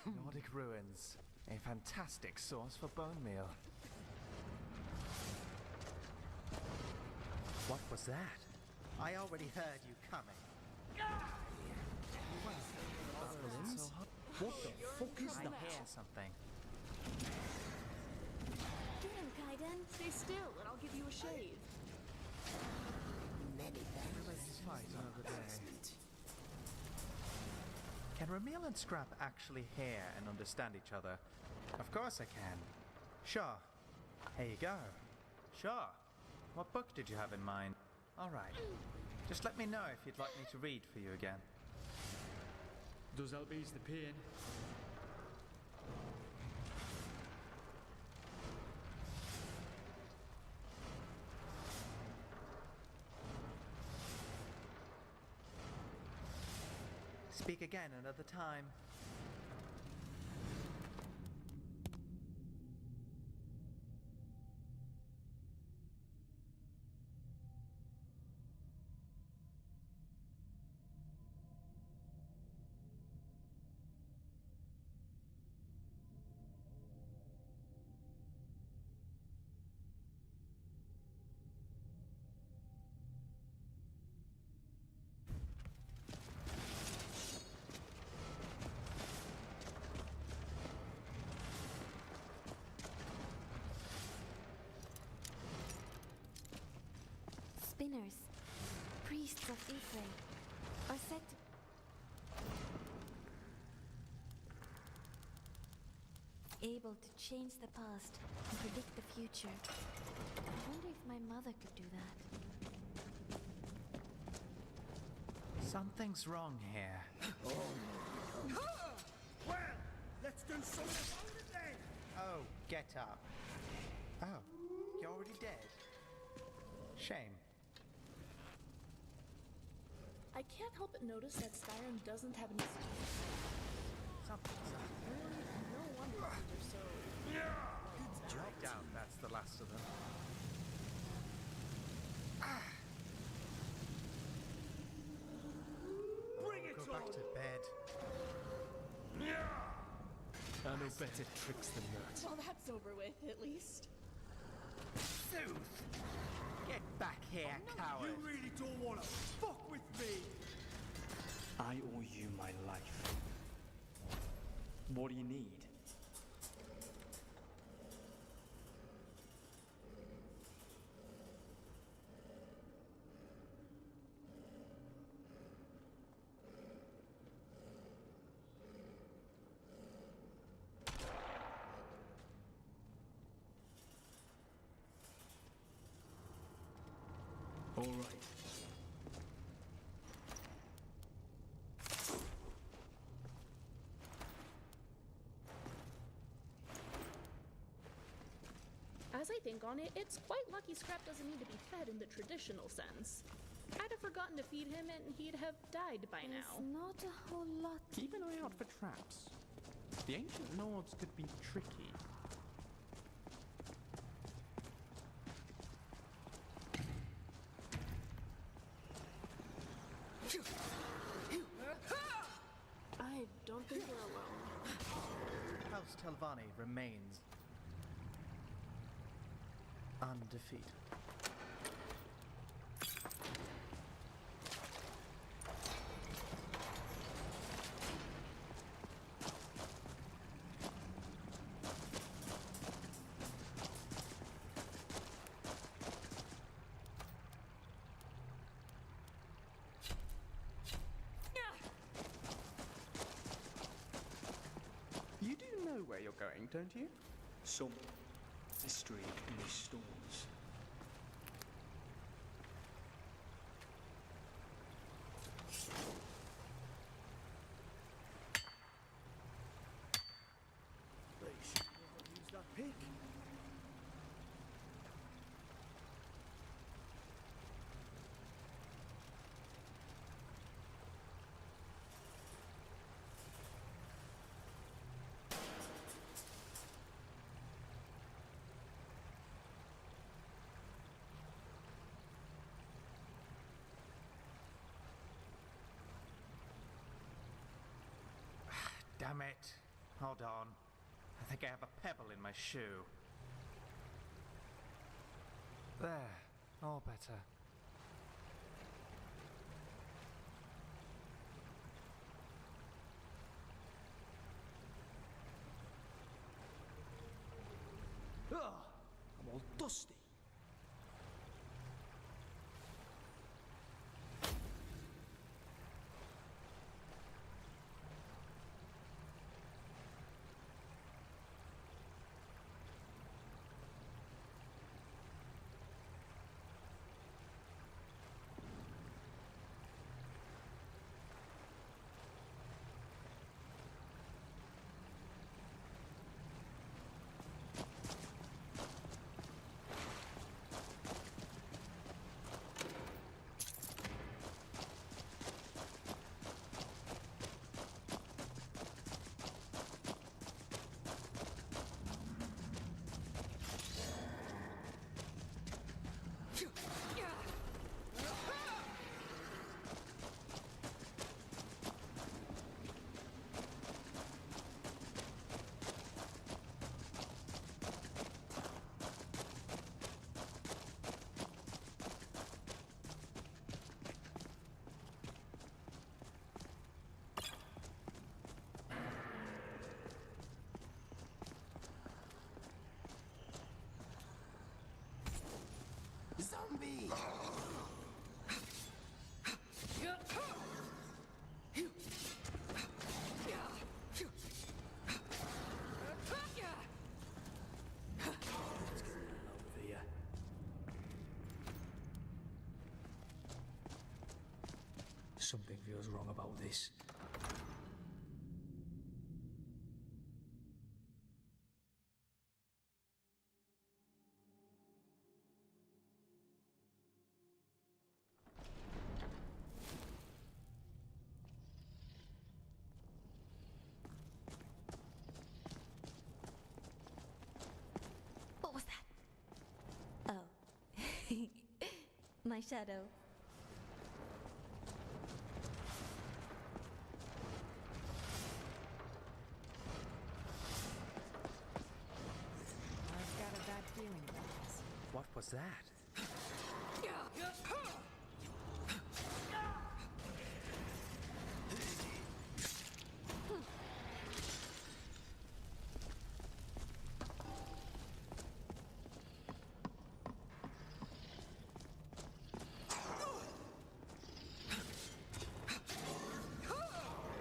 Nordic ruins. A fantastic source for bone meal. What was that? I already heard you coming. What the fuck is that? I hear something. Get him, Kaiden. Stay still, and I'll give you a shave. Let's fight another day. Can Ramil and Scrap actually hear and understand each other? Of course I can. Sure. Here you go. Sure. What book did you have in mind? Alright. Just let me know if you'd like me to read for you again. Does help ease the pain. Speak again another time. Spinners, priests of Ephraim, are said to... able to change the past and predict the future. I wonder if my mother could do that. Something's wrong here. Well, let's do something about it then! Oh, get up. Oh, you're already dead? Shame. I can't help but notice that Skyrim doesn't have any stars. Something's up. No wonder they're so... I doubt that's the last of them. Bring it Go back to bed. I know better tricks than that. Well, that's over with, at least. Sooth! Get back here, coward! You really don't want to fuck with me! I owe you my life. What do you need? All right. As I think on it, it's quite lucky Scrap doesn't need to be fed in the traditional sense. I'd have forgotten to feed him and he'd have died by There's now. not a whole lot... Keep an eye out for traps. The ancient lords could be tricky. I don't think we're alone. House Telvanni remains undefeated. You do know where you're going, don't you? Some mystery in these stones. They should never use that pick. Hold on. I think I have a pebble in my shoe. There. All better. Ugh, I'm all dusty. Zombie! Something feels wrong about this. What was that? Oh. My shadow. I've got a bad feeling about this. What was that?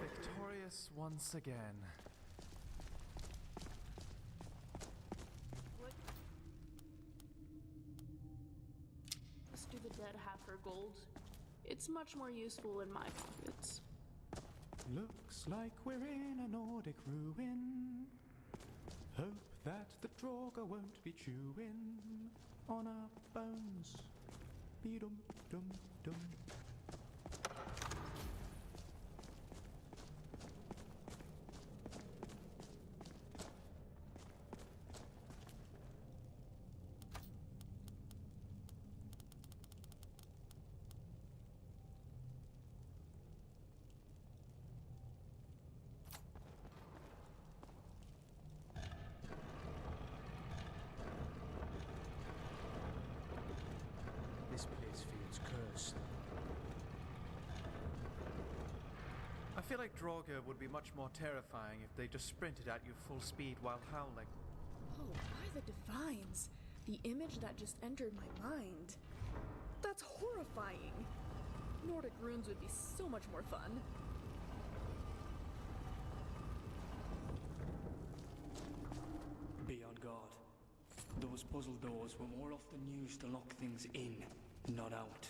Victorious once again. Let's do the dead have her gold. It's much more useful in my pockets. Looks like we're in a Nordic ruin. Hope that the Draugr won't be chewing on our bones. Be-dum, dum, dum. This place feels cursed. I feel like Draugr would be much more terrifying if they just sprinted at you full speed while howling. Oh, by the divines. The image that just entered my mind. That's horrifying. Nordic runes would be so much more fun. Be on guard. Those puzzle doors were more often used to lock things in, not out.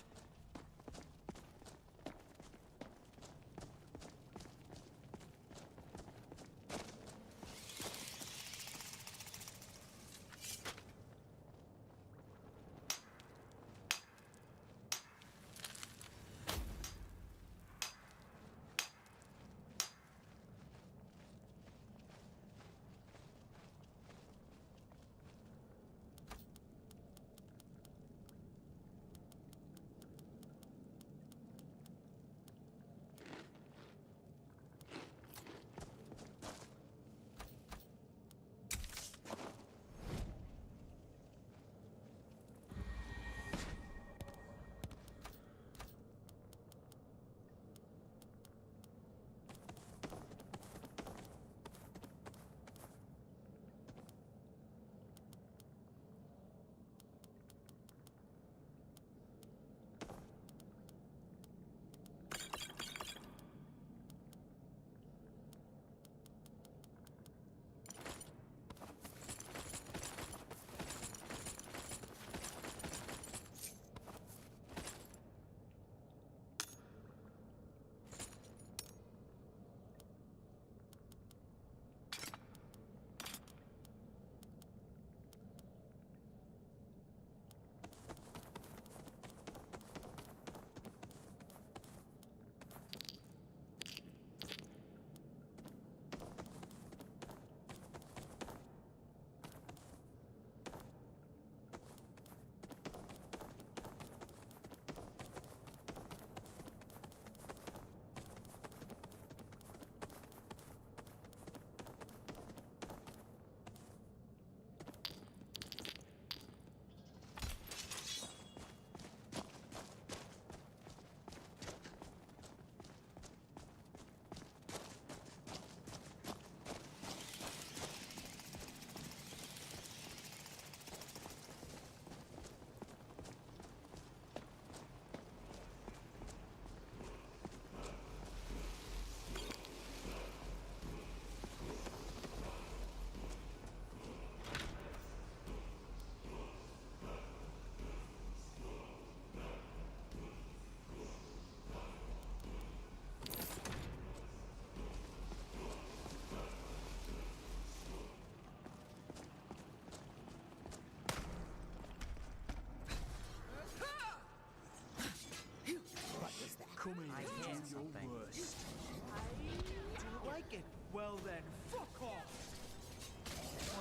Well then, fuck off!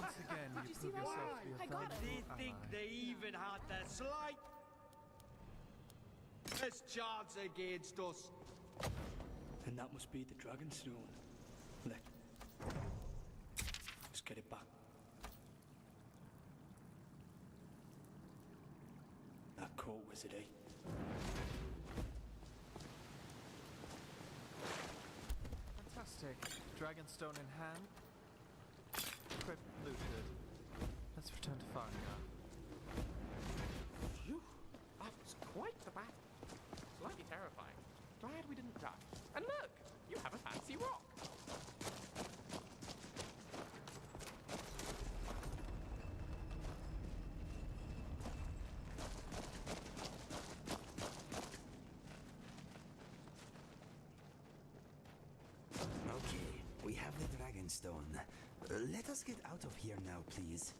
Once again, you you see prove that? yourself to be I a got valuable it. They think ally. they even had the slight chance against us. And that must be the Dragonstone. Let's get it back. That court wizard, eh? Fantastic. Dragonstone in hand. Crypt looted. Let's return to Farnia. Phew, that was quite the battle. Slightly terrifying. Glad we didn't die. And look, you have a fancy rock. Okay, we have the Dragonstone. Let us get out of here now, please.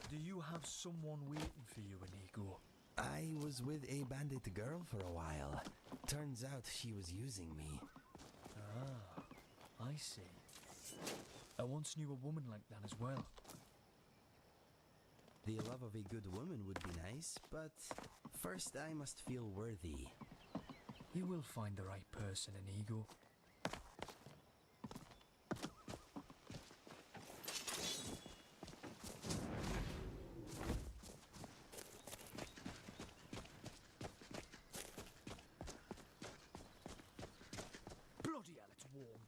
Do you have someone waiting for you, Inigo? I was with a bandit girl for a while. Turns out she was using me. Ah, I see. I once knew a woman like that as well. The love of a good woman would be nice, but first I must feel worthy. You will find the right person, Inigo. Bloody hell, it's warm.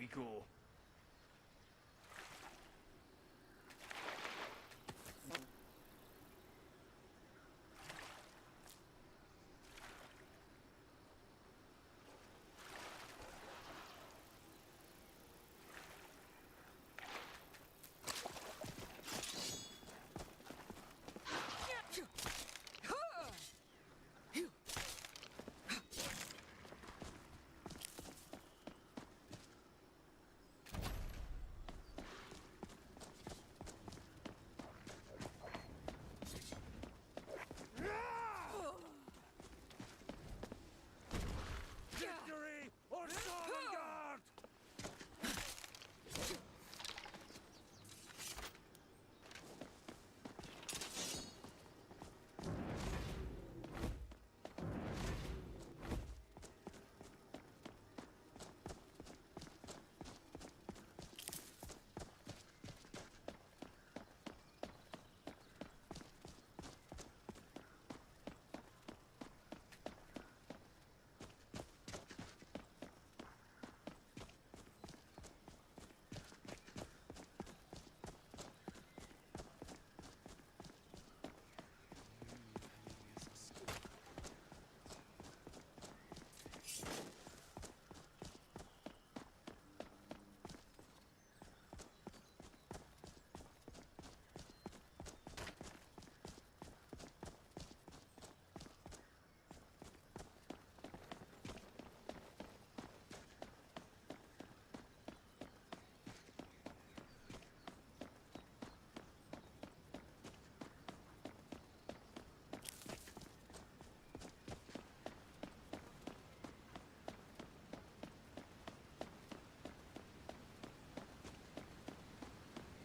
we go.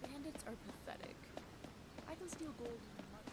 Bandits are pathetic. I can steal gold in a month.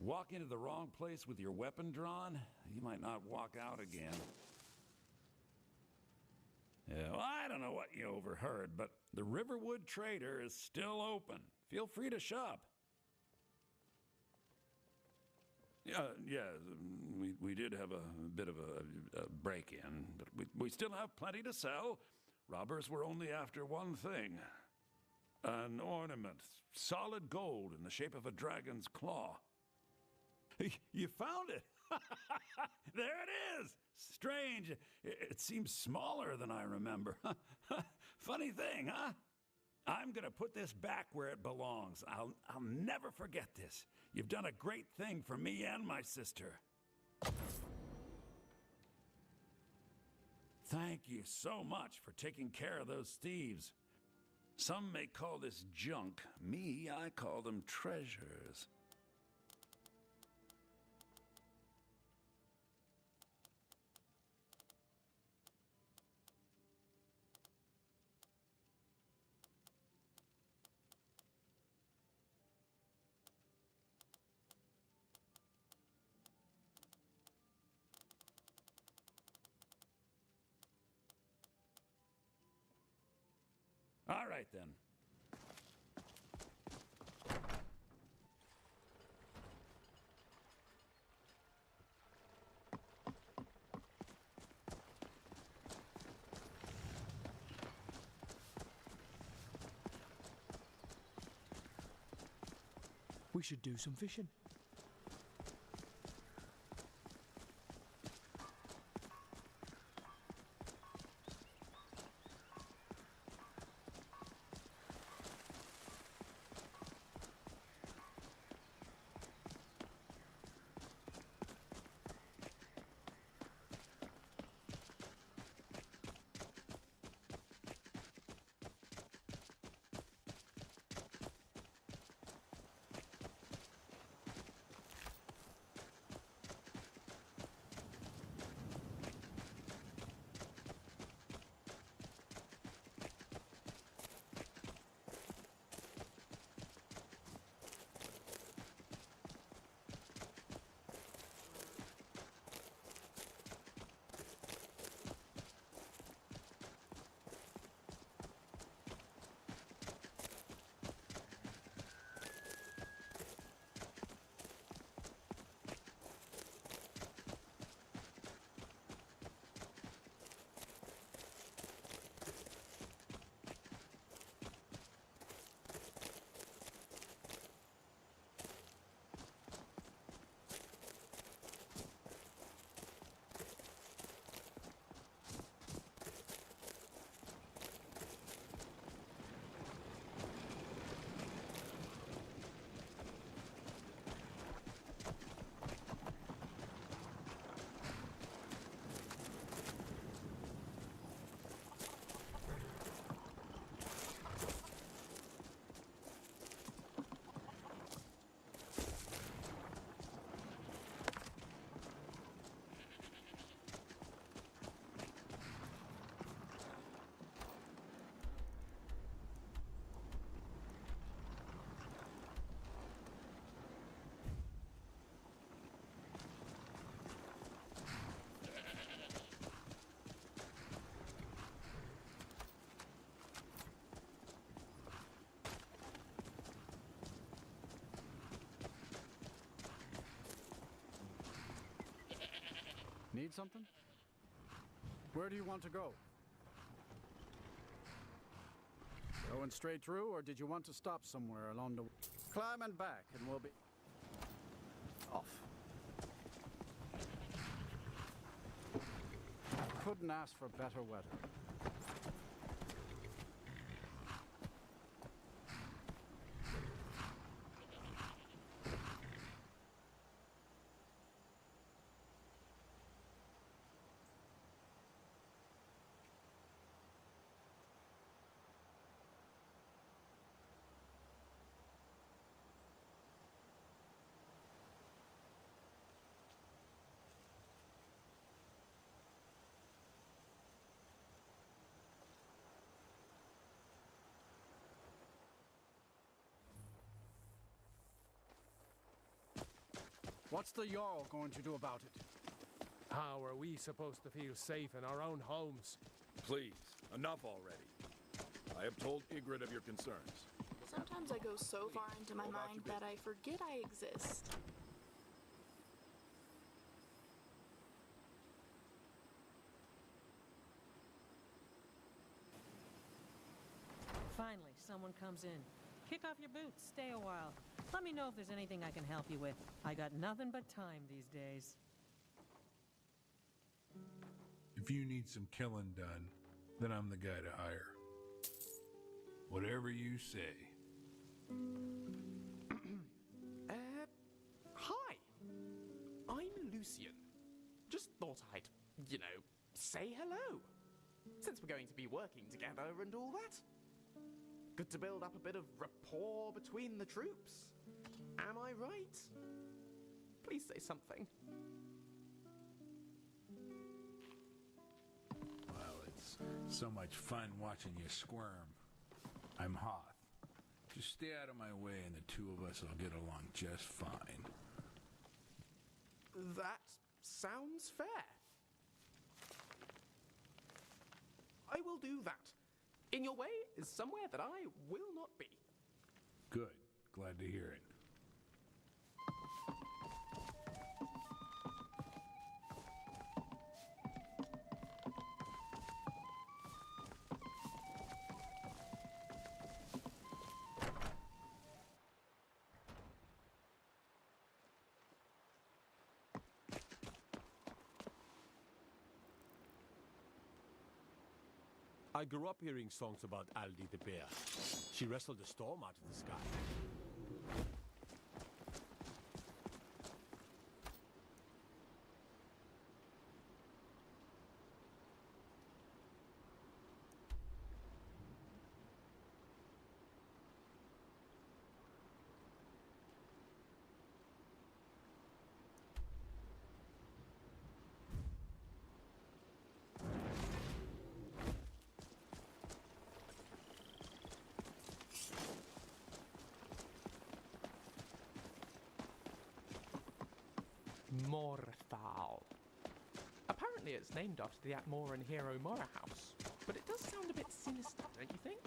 Walk into the wrong place with your weapon drawn, you might not walk out again. Yeah, well, I don't know what you overheard, but the Riverwood Trader is still open. Feel free to shop. Yeah, we did have a bit of a break-in, but we still have plenty to sell. Robbers were only after one thing. An ornament, solid gold in the shape of a dragon's claw. You found it! There it is! Strange. It seems smaller than I remember. Funny thing, huh? I'm gonna put this back where it belongs. I'll never forget this. You've done a great thing for me and my sister. Thank you so much for taking care of those thieves. Some may call this junk. Me, I call them treasures. All right, then. We should do some fishing. Need something? Where do you want to go? Going straight through, or did you want to stop somewhere along the... Climb and back, and we'll be... off. Couldn't ask for better weather. What's the Jarl going to do about it? How are we supposed to feel safe in our own homes? Please, enough already. I have told Ygritte of your concerns. Sometimes I go so far into my mind that I forget I exist. Finally, someone comes in. Kick off your boots, stay a while. Let me know if there's anything I can help you with. I got nothing but time these days. If you need some killing done, then I'm the guy to hire. Whatever you say. Hi. I'm Lucian. Just thought I'd, say hello. Since we're going to be working together and all that. Good to build up a bit of rapport between the troops. Am I right? Please say something. Well, it's so much fun watching you squirm. I'm Hoth. Just stay out of my way and the two of us will get along just fine. That sounds fair. I will do that. in your way is somewhere that I will not be. Good. Glad to hear it. I grew up hearing songs about Aldi the bear. She wrestled a storm out of the sky. Morthal. Apparently it's named after the Atmoran hero Mora House, but it does sound a bit sinister, don't you think?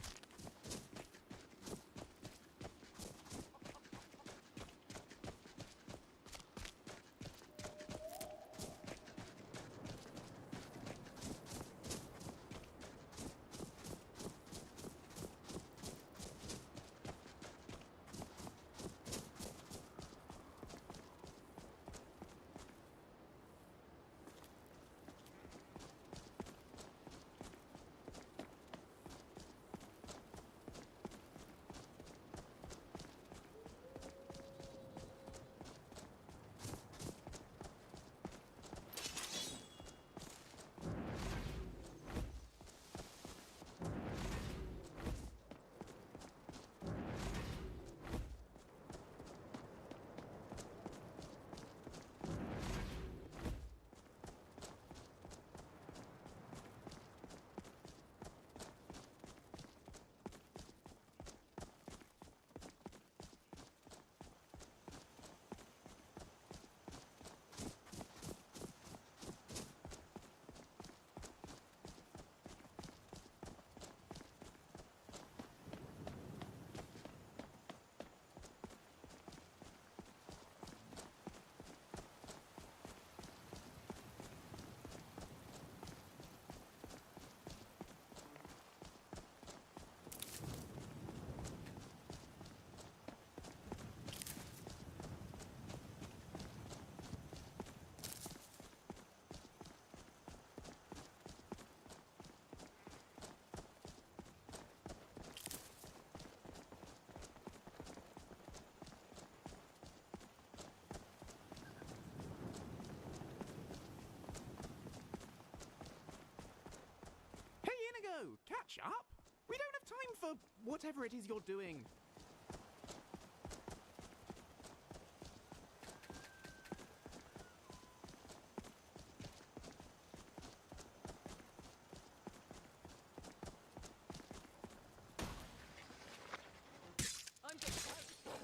Catch up? We don't have time for whatever it is you're doing.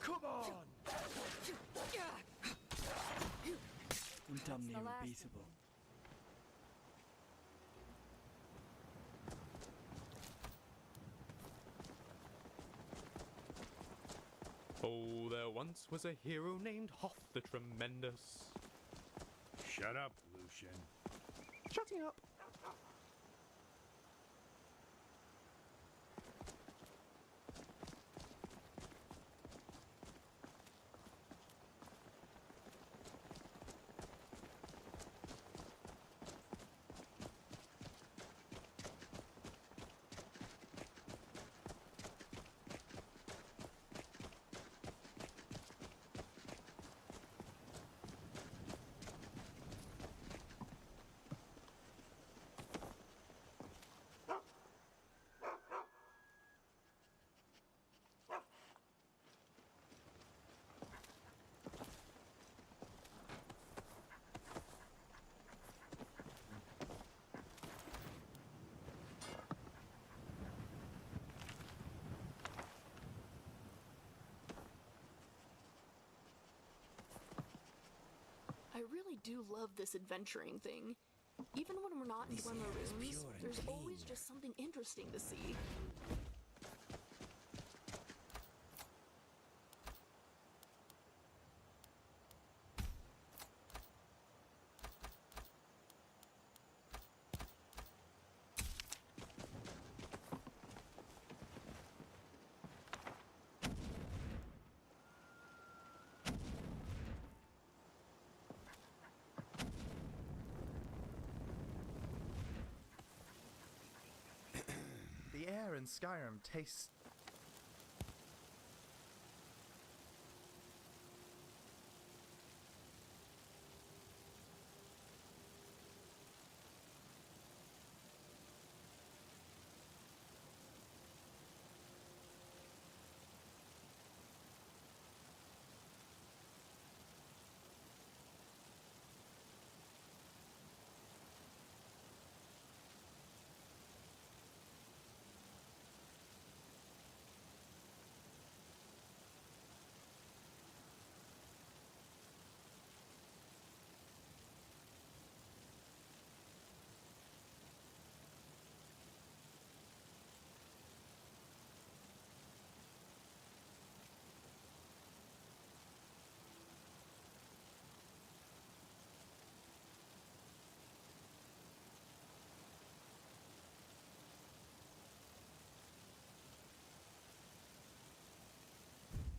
Come on! That's the last of unbeatable. Oh, there once was a hero named Hoth the Tremendous. Shut up, Lucian. Shutting up. I really do love this adventuring thing. Even when we're not in This air is Glimmer pure and there's clean. always just something interesting to see. The air in Skyrim tastes...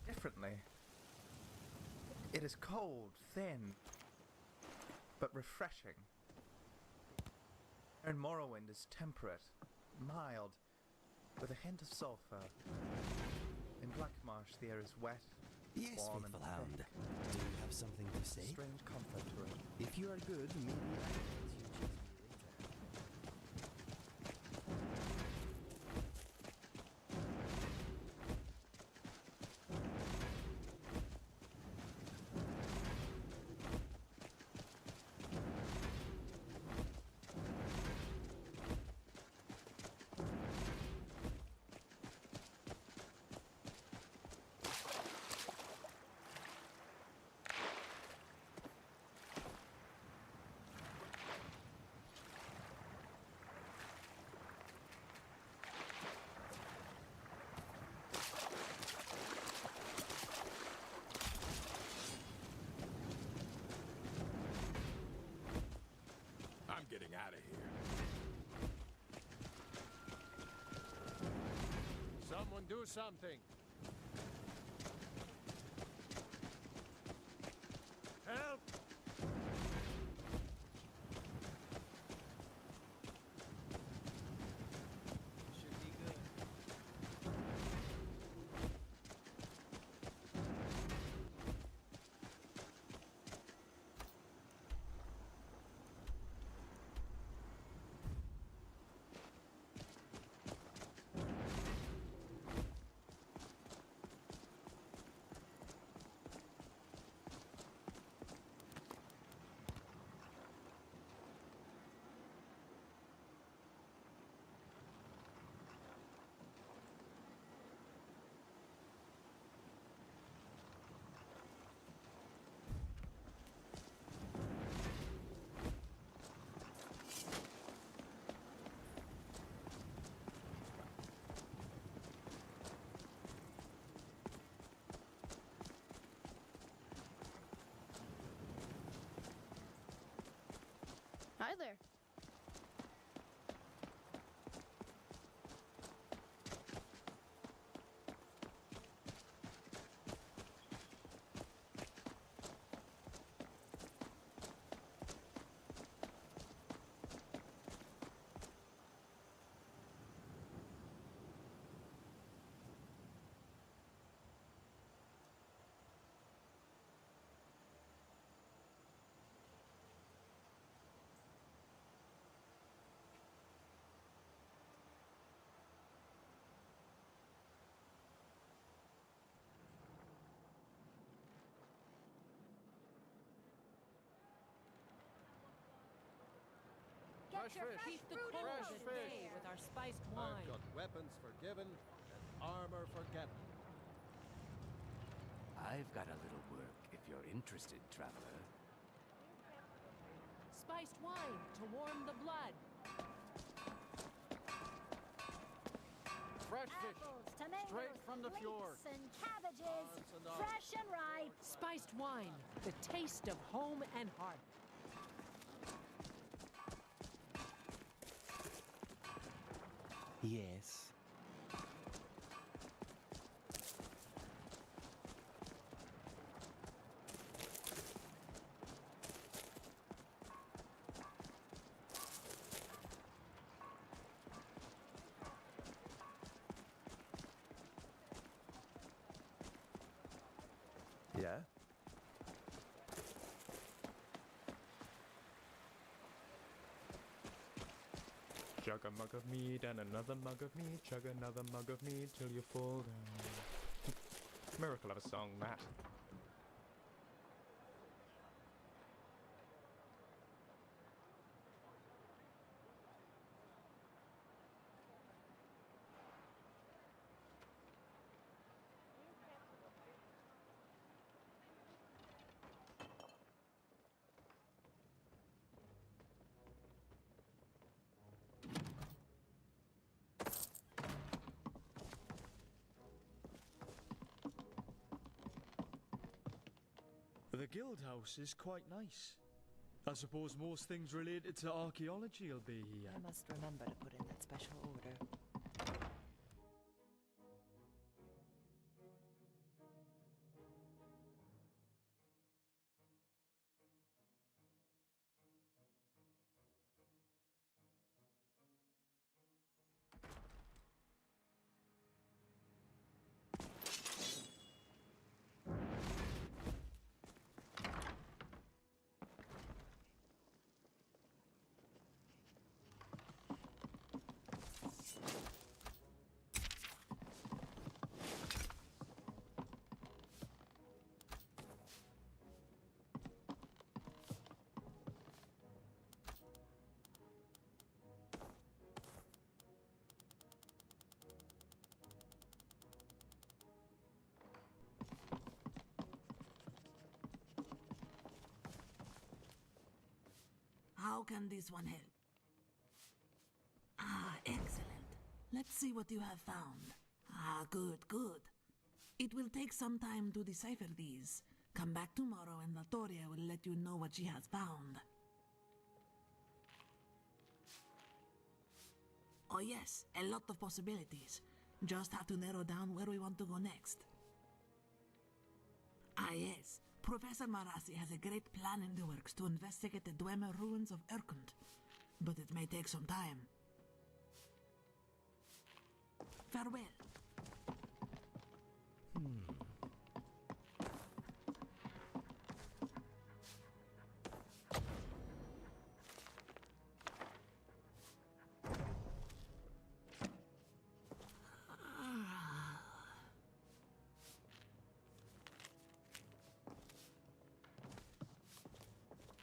differently. It is cold, thin, but refreshing. And Morrowind is temperate, mild, with a hint of sulfur. In Blackmarsh, the air is wet, Yes, warm, and faithful hound. thick. Do you have something to say? Strange comfort to it. If you are good, maybe I will let you choose me later. I'm getting out of here. Someone do something. Help! Should be good. Hi there. Fresh fish. Keep the cold Fresh at fish. bay with our spiced I've wine. got weapons forgiven and armor forgotten. I've got a little work if you're interested, traveler. spiced wine to warm the blood. Fresh fish, Apples, tomatoes, straight from the fjord. leeks and cabbages, fresh and ripe. Spiced wine, the taste of home and hearth. Yes. Yeah? Chug a mug of mead and another mug of mead. Chug another mug of mead till you fall down. Miracle of a song, that. The guild house is quite nice. I suppose most things related to archaeology will be here. I must remember to put in that special order. How can this one help? Ah, excellent. Let's see what you have found. Ah, good, good. It will take some time to decipher these. Come back tomorrow and Latoria will let you know what she has found. Oh yes, a lot of possibilities. Just have to narrow down where we want to go next. Ah yes, Professor Marassi has a great plan in the works to investigate the Dwemer ruins of Erkund, but it may take some time. Farewell.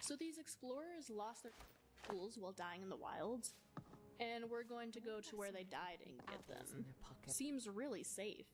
So these explorers lost their tools while dying in the wild, and we're going to go to where they died and get them. Seems really safe.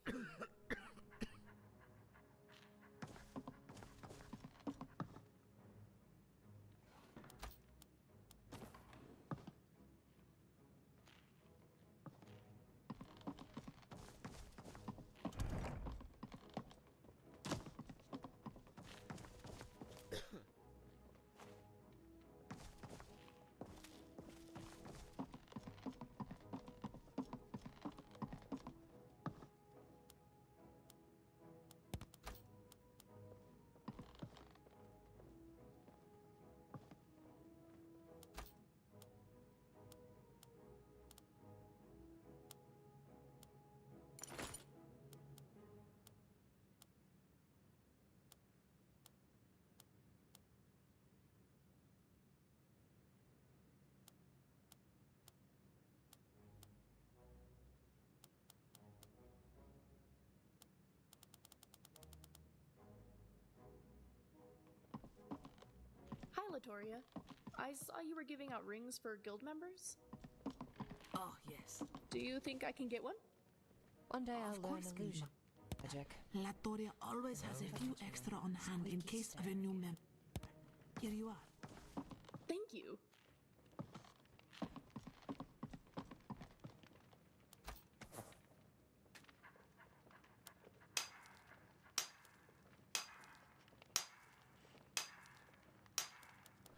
Hi, Latoria. I saw you were giving out rings for guild members. Oh, yes. Do you think I can get one? One day I'll Of learn course, illusion magic. Latoria always has a few extra on hand in case of a new member. Here you are. Thank you.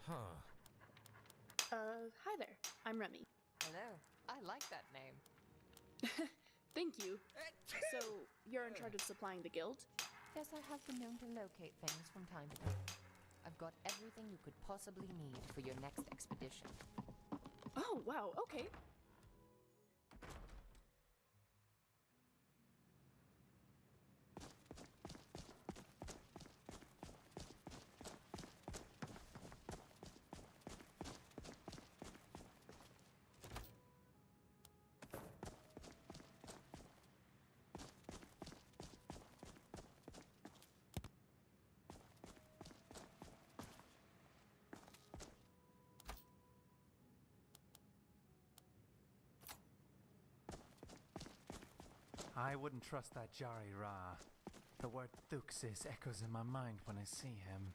Huh. Hi there. I'm Remy. Hello. I like that name. Thank you. So, you're in charge of supplying the guild? Yes, I have been known to locate things from time to time. I've got everything you could possibly need for your next expedition. Oh, wow, okay. I wouldn't trust that Jari Ra. The word Thuxis echoes in my mind when I see him.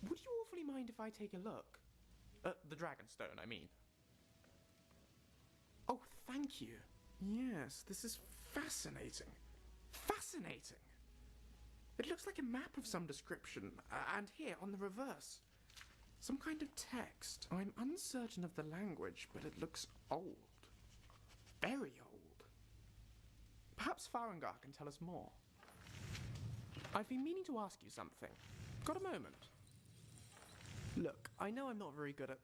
Would you awfully mind if I take a look? The Dragonstone, I mean. Oh, thank you. Yes, this is fascinating. Fascinating! It looks like a map of some description, and here, on the reverse, some kind of text. I'm uncertain of the language, but it looks old. Very old. Perhaps Farengar can tell us more. I've been meaning to ask you something. Got a moment? Look, I know I'm not very good at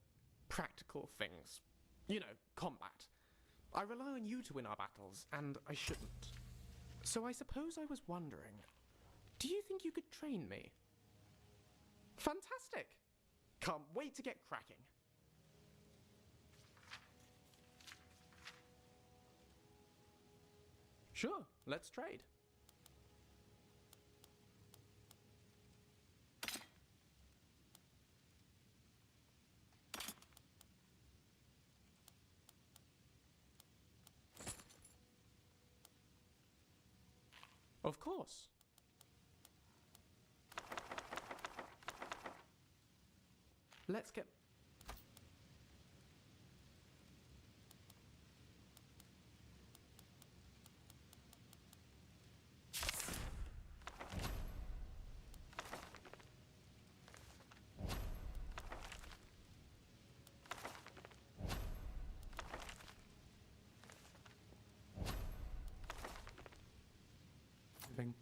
practical things. You know, combat. I rely on you to win our battles, and I shouldn't. So I suppose I was wondering, do you think you could train me? Fantastic! Can't wait to get cracking. Sure, let's trade. Of course. Let's get... Moving.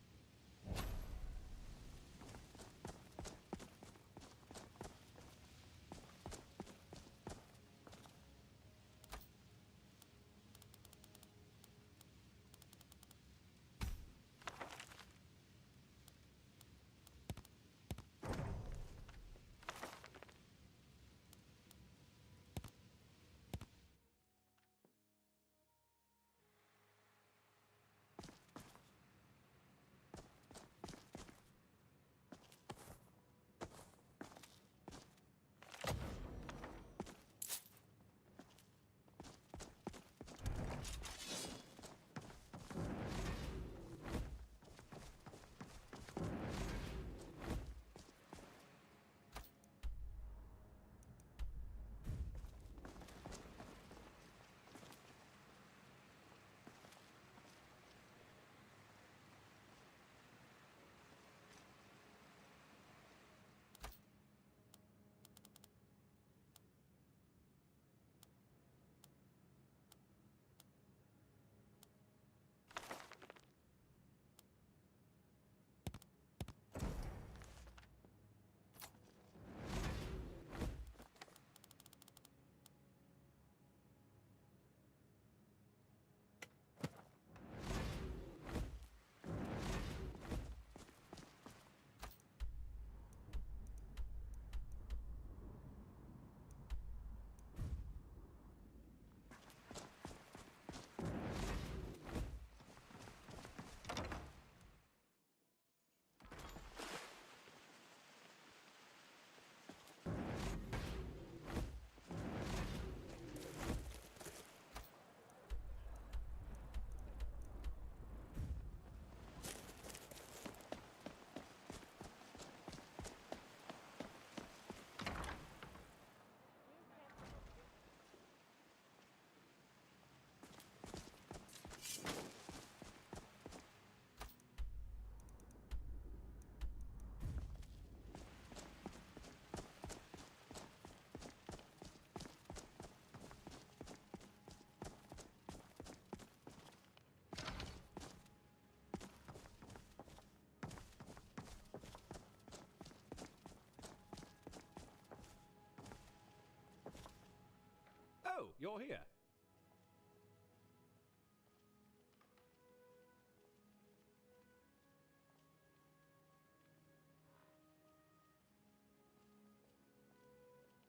you're here.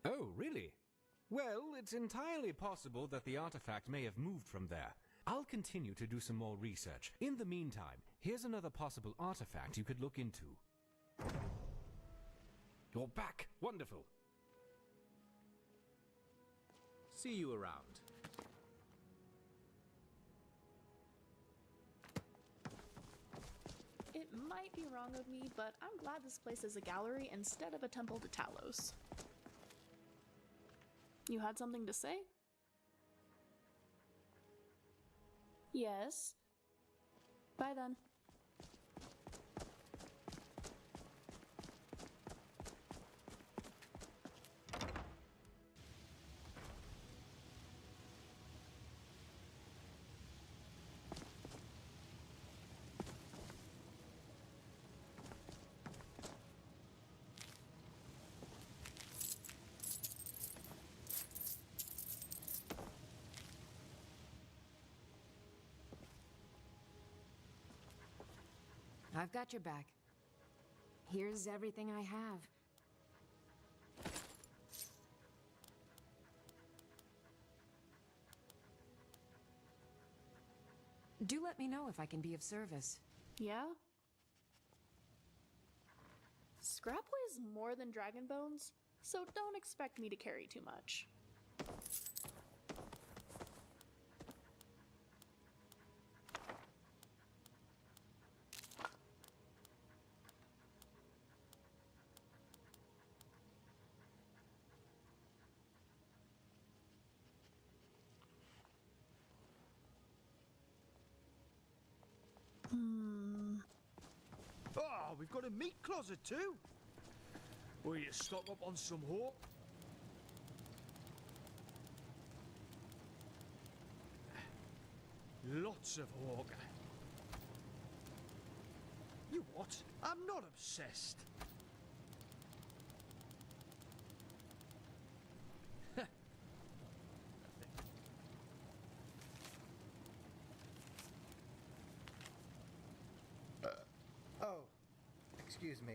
Oh, really? Well, it's entirely possible that the artifact may have moved from there. I'll continue to do some more research. In the meantime, here's another possible artifact you could look into. You're back. Wonderful. See you around. It might be wrong of me, but I'm glad this place is a gallery instead of a temple to Talos. You had something to say? Yes. Bye then. I've got your back. Here's everything I have. Do let me know if I can be of service. Yeah? Scrap weighs more than dragon bones, so don't expect me to carry too much. Oh, we've got a meat closet too. Will you stock up on some hawk? Lots of hawk. You what? I'm not obsessed. Oh, excuse me.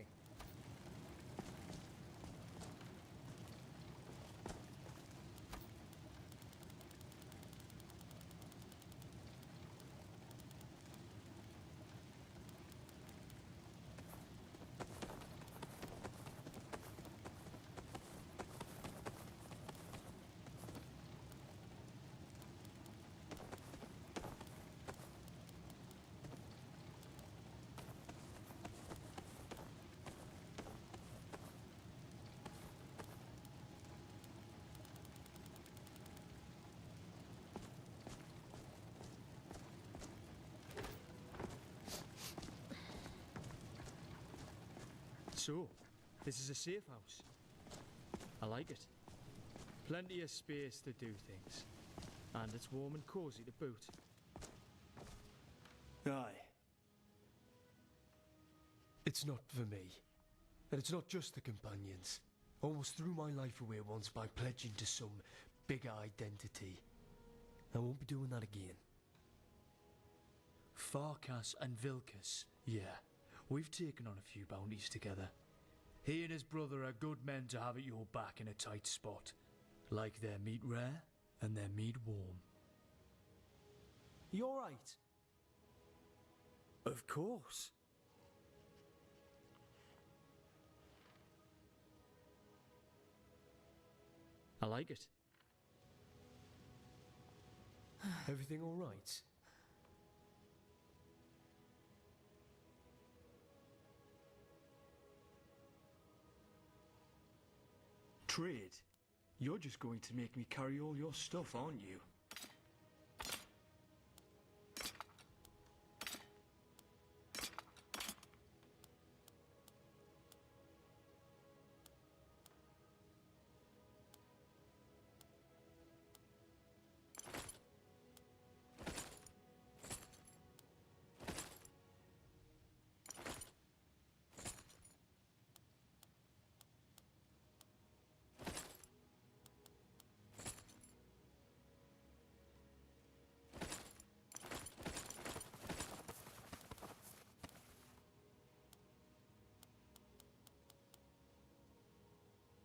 So, this is a safe house. I like it. Plenty of space to do things. And it's warm and cosy to boot. Aye. It's not for me. And it's not just the companions. I almost threw my life away once by pledging to some bigger identity. I won't be doing that again. Farkas and Vilkas, yeah. We've taken on a few bounties together. He and his brother are good men to have at your back in a tight spot. Like their meat rare and their meat warm. You alright? Of course. I like it. Everything alright? Trade? You're just going to make me carry all your stuff, aren't you?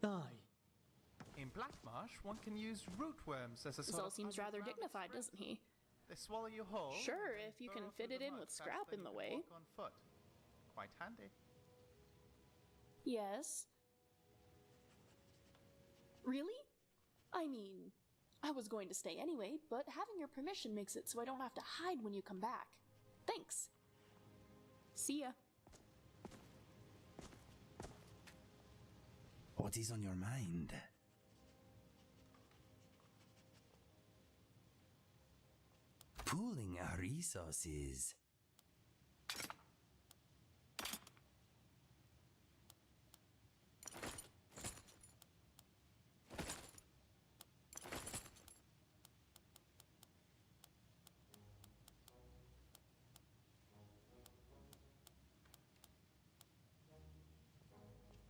Aye. In Black Marsh, one can use rootworms as a sort Zal of seems rather underground dignified, sprint. doesn't he? They swallow you whole. Sure, and if you burrow can through fit it the in mud with fast, scrap then in the you can way. walk on foot. Quite handy. Yes. Really? I mean, I was going to stay anyway, but having your permission makes it so I don't have to hide when you come back. Thanks. See ya. What is on your mind? Pooling our resources.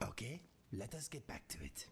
Okay, let us get back to it.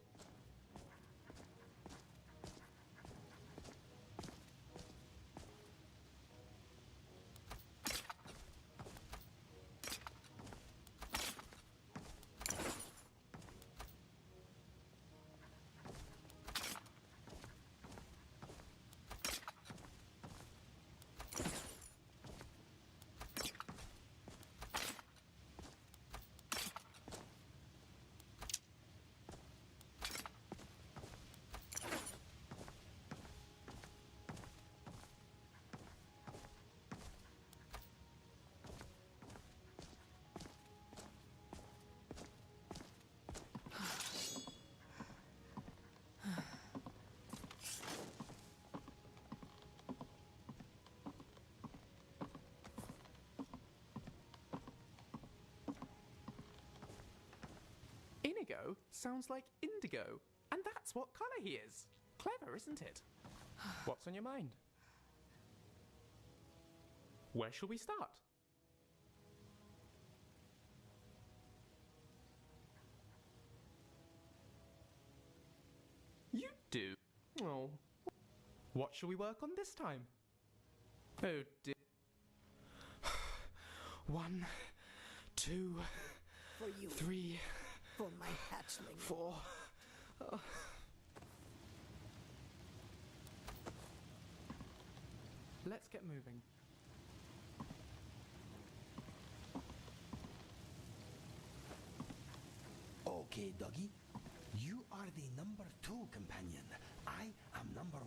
Inigo sounds like indigo, and that's what colour he is. Clever, isn't it? What's on your mind? Where shall we start? You do. Oh. What shall we work on this time? Oh dear. 1, 2, For you. 3, For my hatchling. 4. Let's get moving. Okay, doggy. You are the number 2 companion. I am number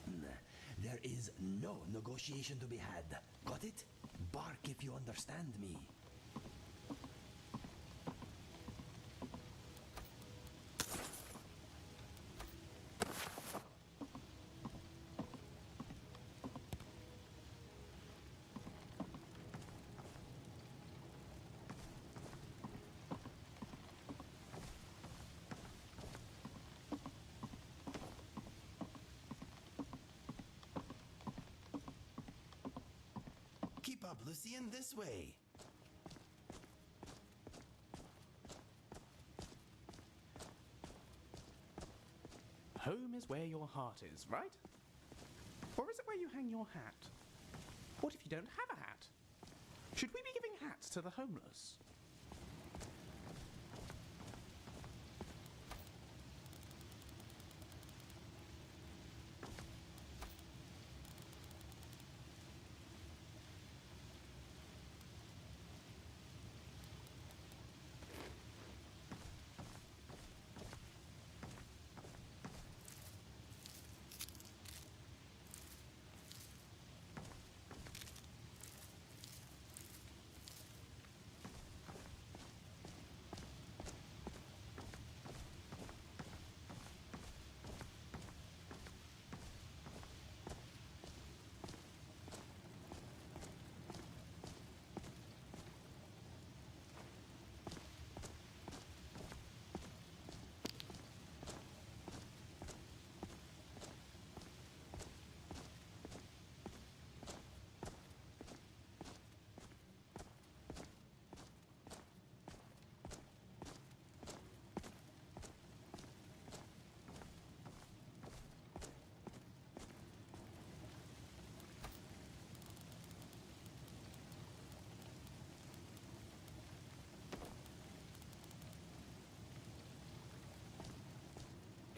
1. There is no negotiation to be had. Got it? Bark if you understand me. Keep up, Lucian, this way. Home is where your heart is, right? Or is it where you hang your hat? What if you don't have a hat? Should we be giving hats to the homeless?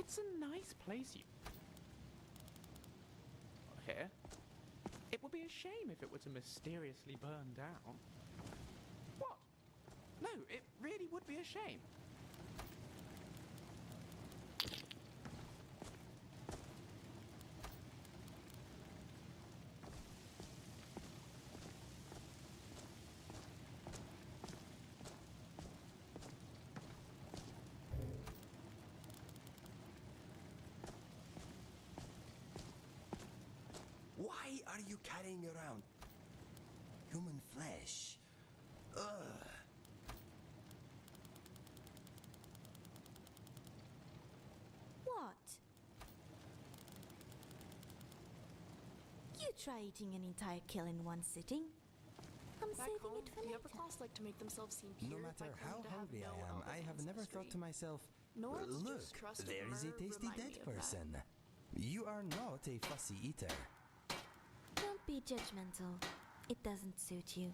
It's a nice place you... Here? It would be a shame if it were to mysteriously burn down. What? No, it really would be a shame. Why are you carrying around human flesh? Ugh. What? You try eating an entire kill in one sitting. I'm Back saving home, it for the later. upper class like to make themselves seem No pure matter by how claiming to have hungry no I am, elbow I have never thought to history. myself, Nords look, just trust there is a Myrrh tasty remind dead me of that. person. You are not a fussy eater. Don't be judgmental. It doesn't suit you.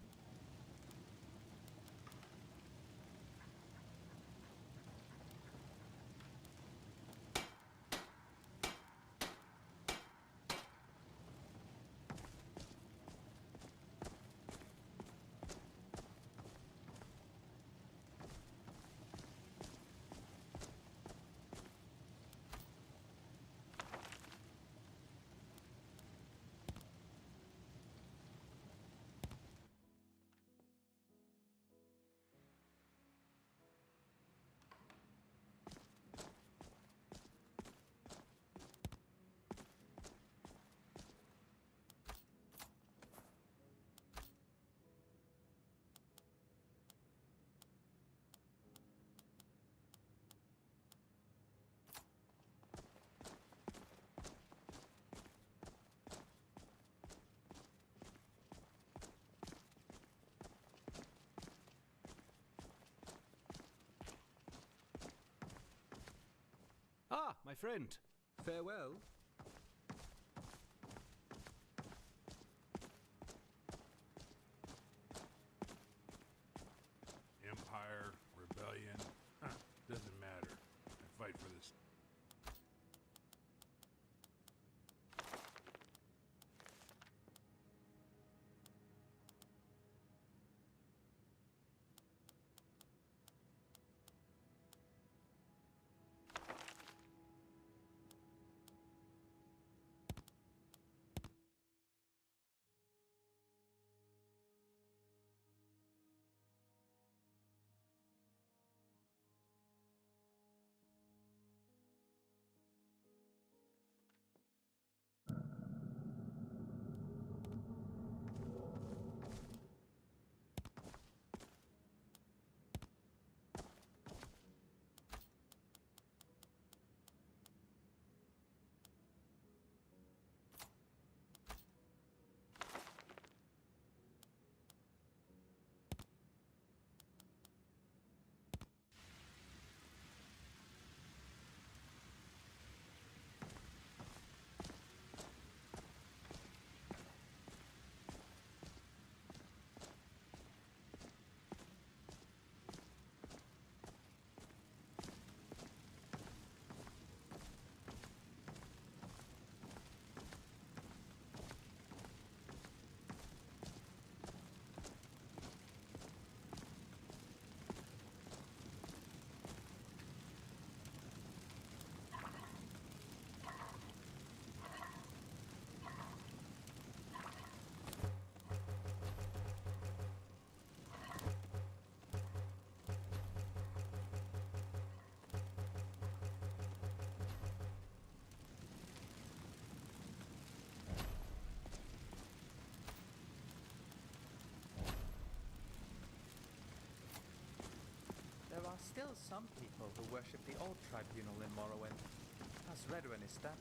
Ah, my friend. Farewell. Empire, rebellion, doesn't matter. I fight for this. There are still some people who worship the old tribunal in Morrowind. As Redwin is that.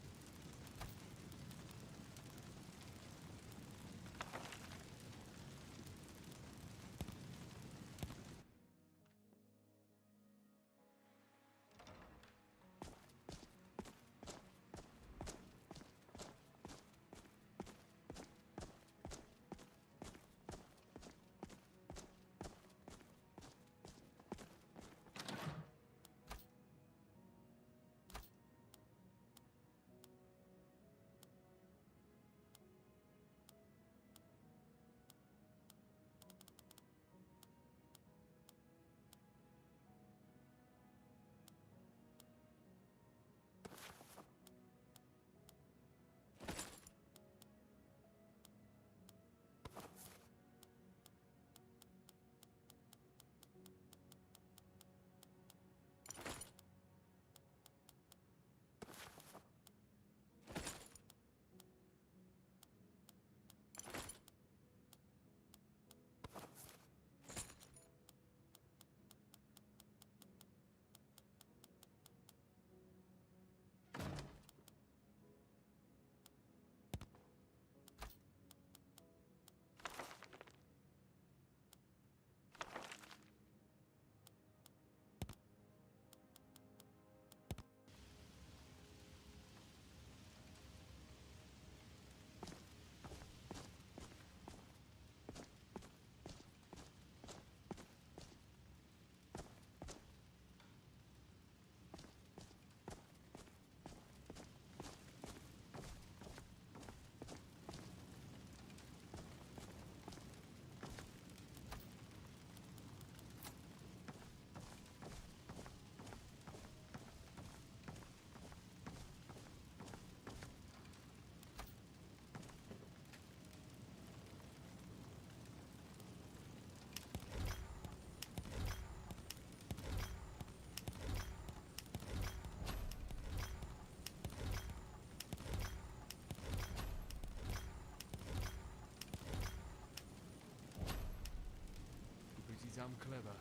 I'm clever.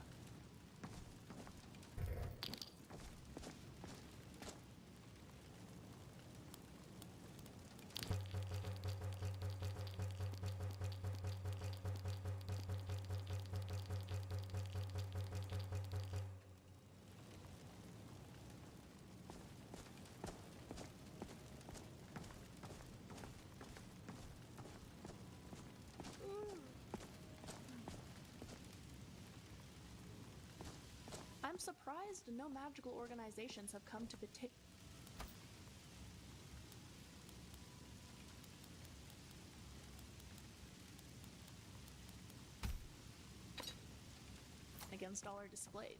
I'm surprised no magical organizations have come to petition against all our displays.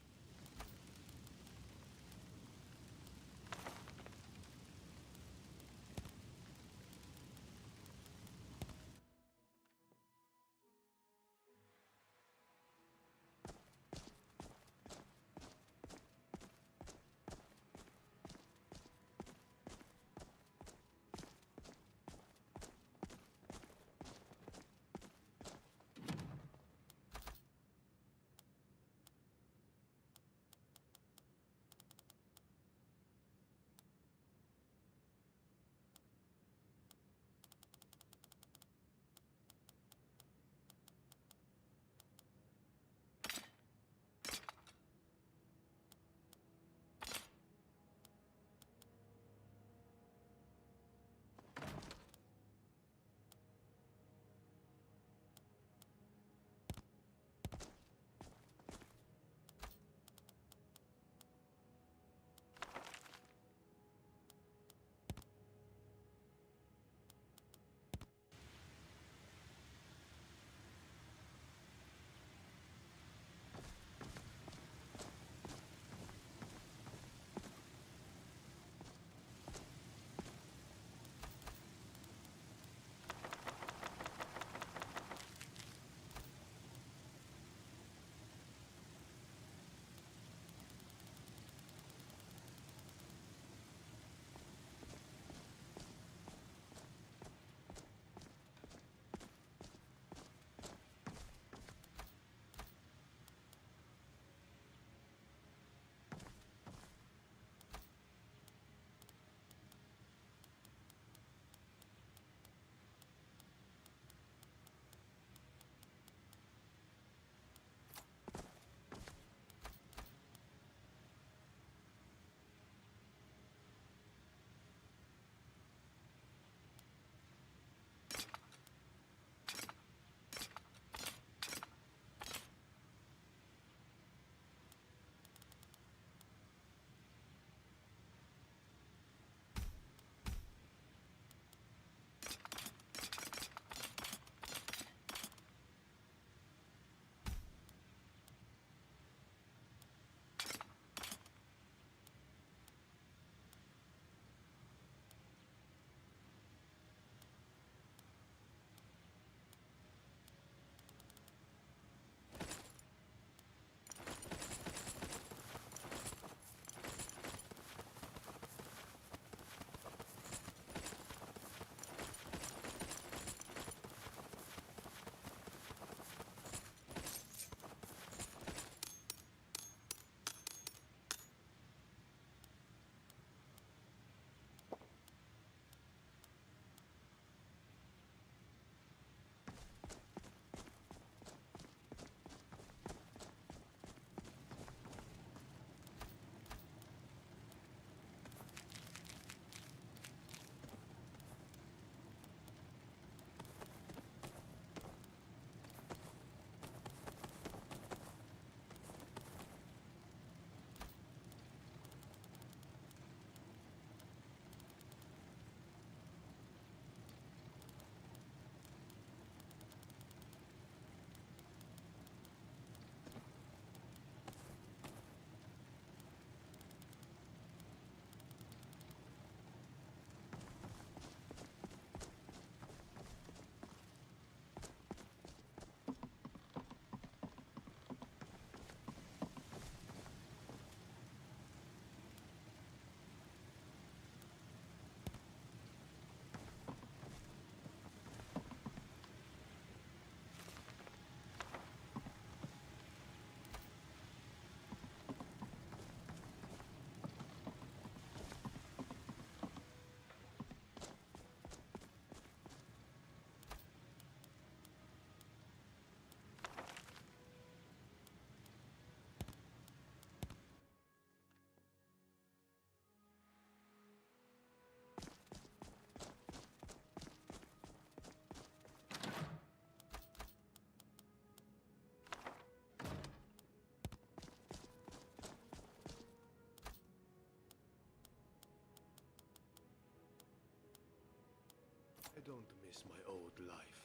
don't miss my old life,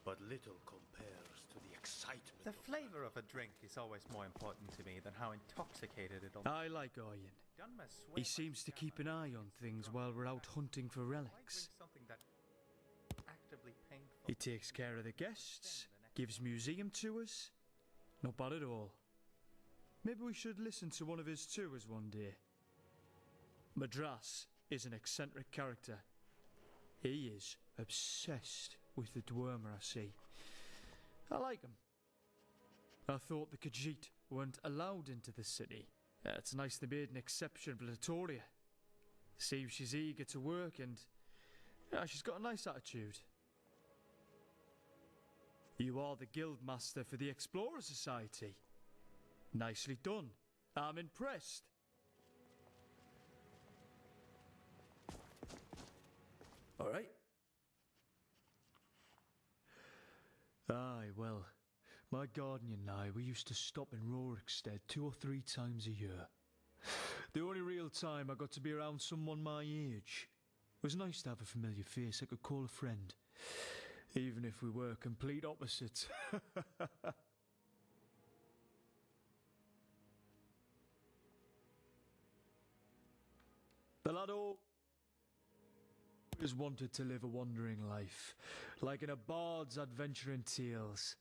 but little compares to the excitement. The flavor of a drink is always more important to me than how intoxicated it'll. I like Iron. He seems to keep an eye on things while we're out hunting for relics. Something that actively painful. He takes care of the guests, gives museum tours. Not bad at all. Maybe we should listen to one of his tours one day. Madras is an eccentric character. He is obsessed with the Dwemer, I see. I like him. I thought the Khajiit weren't allowed into the city. It's nice they made an exception for Latoria. Seems she's eager to work and she's got a nice attitude. You are the guild master for the Explorer Society. Nicely done. I'm impressed. All right. Aye, well, my guardian and I, we used to stop in Rorikstead 2 or 3 times a year. The only real time I got to be around someone my age. It was nice to have a familiar face I could call a friend, even if we were complete opposites. The lad always wanted to live a wandering life, like in a bard's adventuring tales.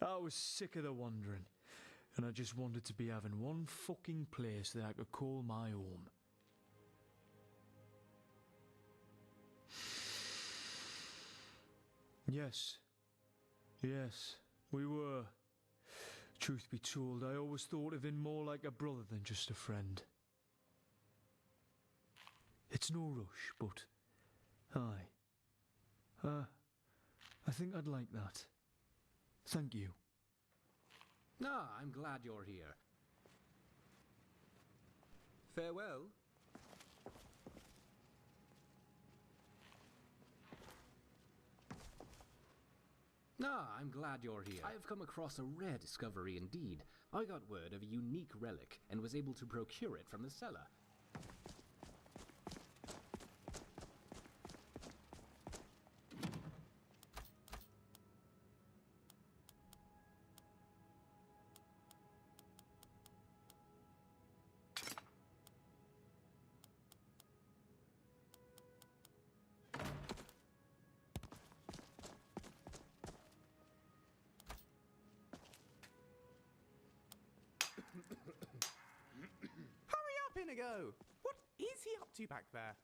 I was sick of the wandering, and I just wanted to be having one fucking place that I could call my home. Yes, we were. Truth be told, I always thought of him more like a brother than just a friend. It's no rush, but aye. I think I'd like that. Thank you. Ah, I'm glad you're here. Farewell. Ah, I'm glad you're here. I have come across a rare discovery indeed. I got word of a unique relic and was able to procure it from the cellar. Hurry up, Inigo! What is he up to back there?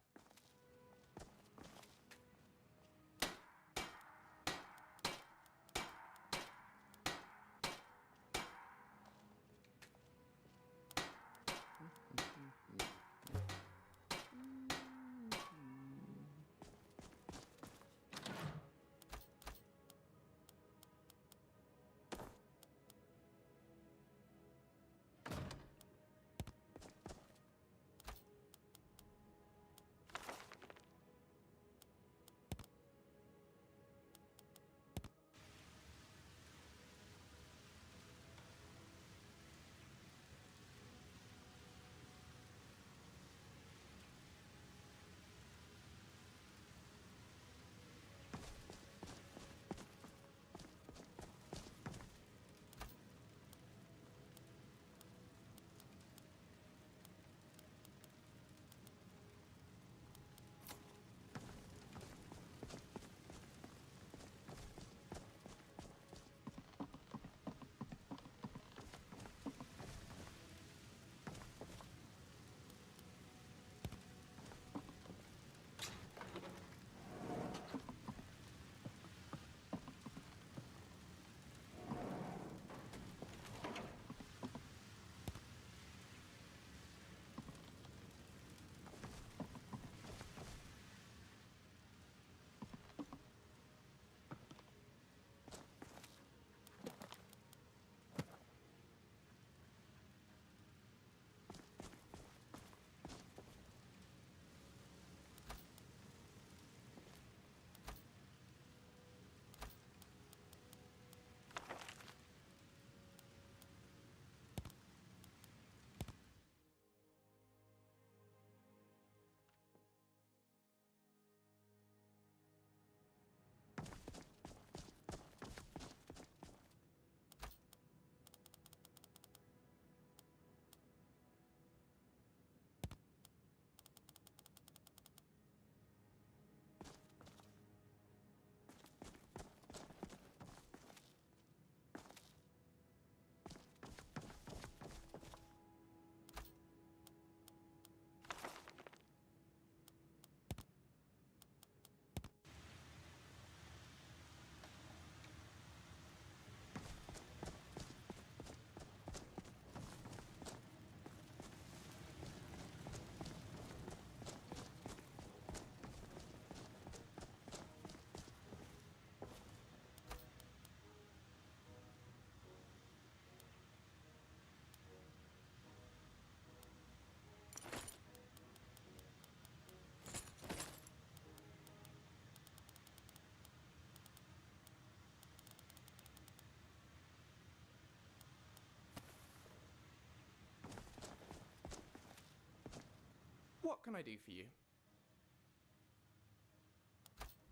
What can I do for you?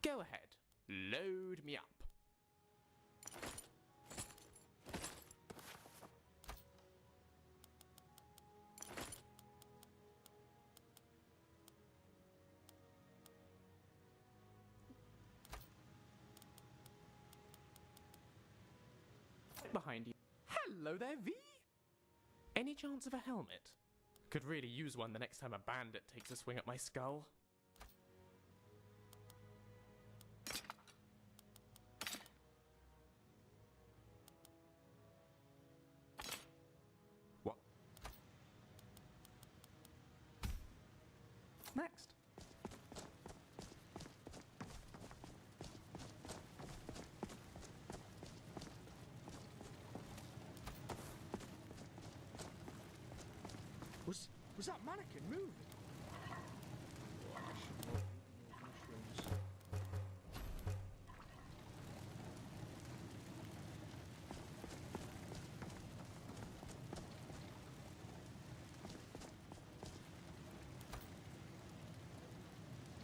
Go ahead. Load me up. Behind you. Hello there, V! Any chance of a helmet? Could really use one the next time a bandit takes a swing at my skull. What? Next. Was that mannequin moving? Oh, I should not be eating those mushrooms.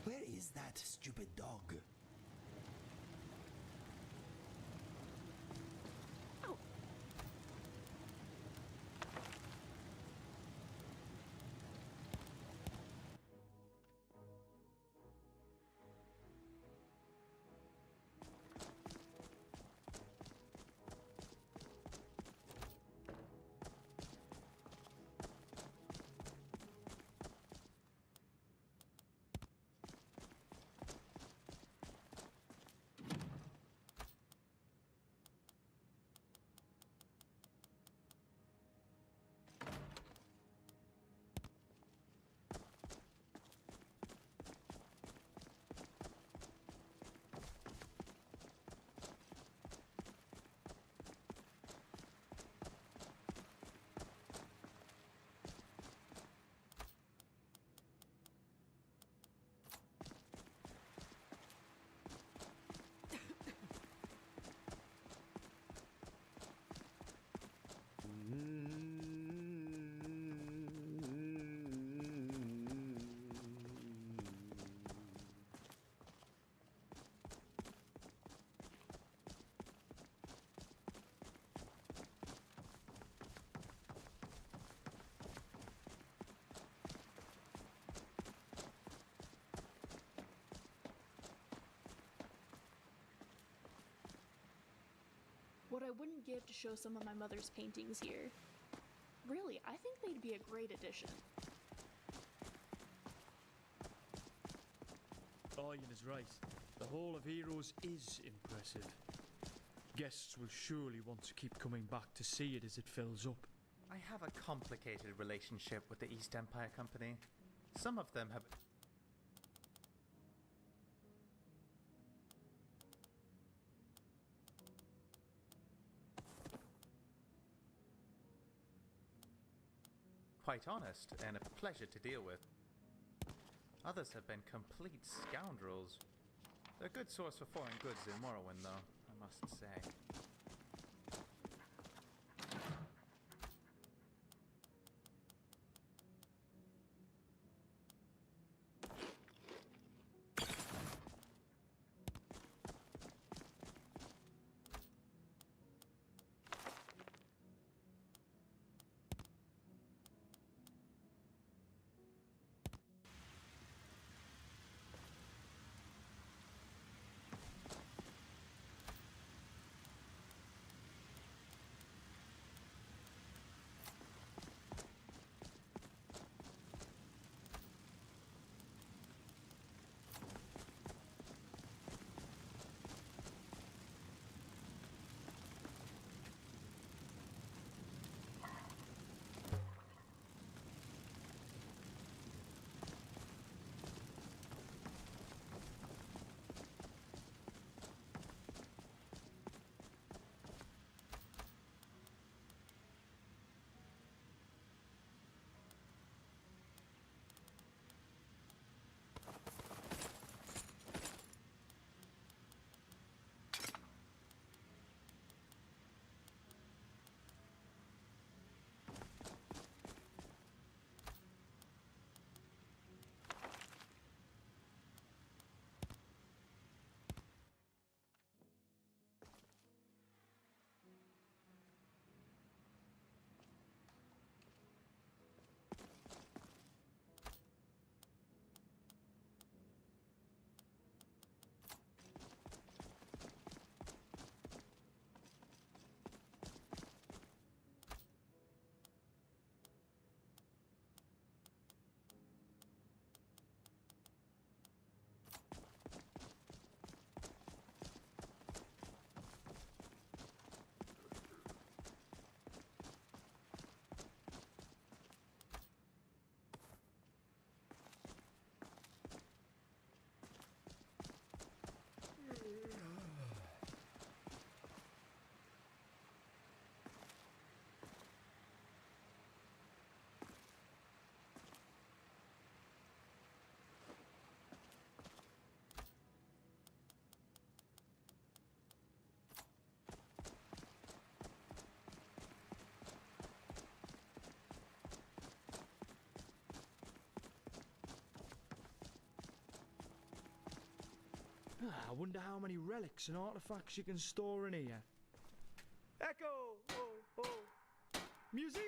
Where is that stupid dog? What I wouldn't give to show some of my mother's paintings here. Really, I think they'd be a great addition. Ian is right. The Hall of Heroes is impressive. Guests will surely want to keep coming back to see it as it fills up. I have a complicated relationship with the East Empire Company. Some of them have... quite honest and a pleasure to deal with. Others have been complete scoundrels. They're a good source for foreign goods in Morrowind, though, I must say. I wonder how many relics and artifacts you can store in here. Echo! Oh, oh! Museum!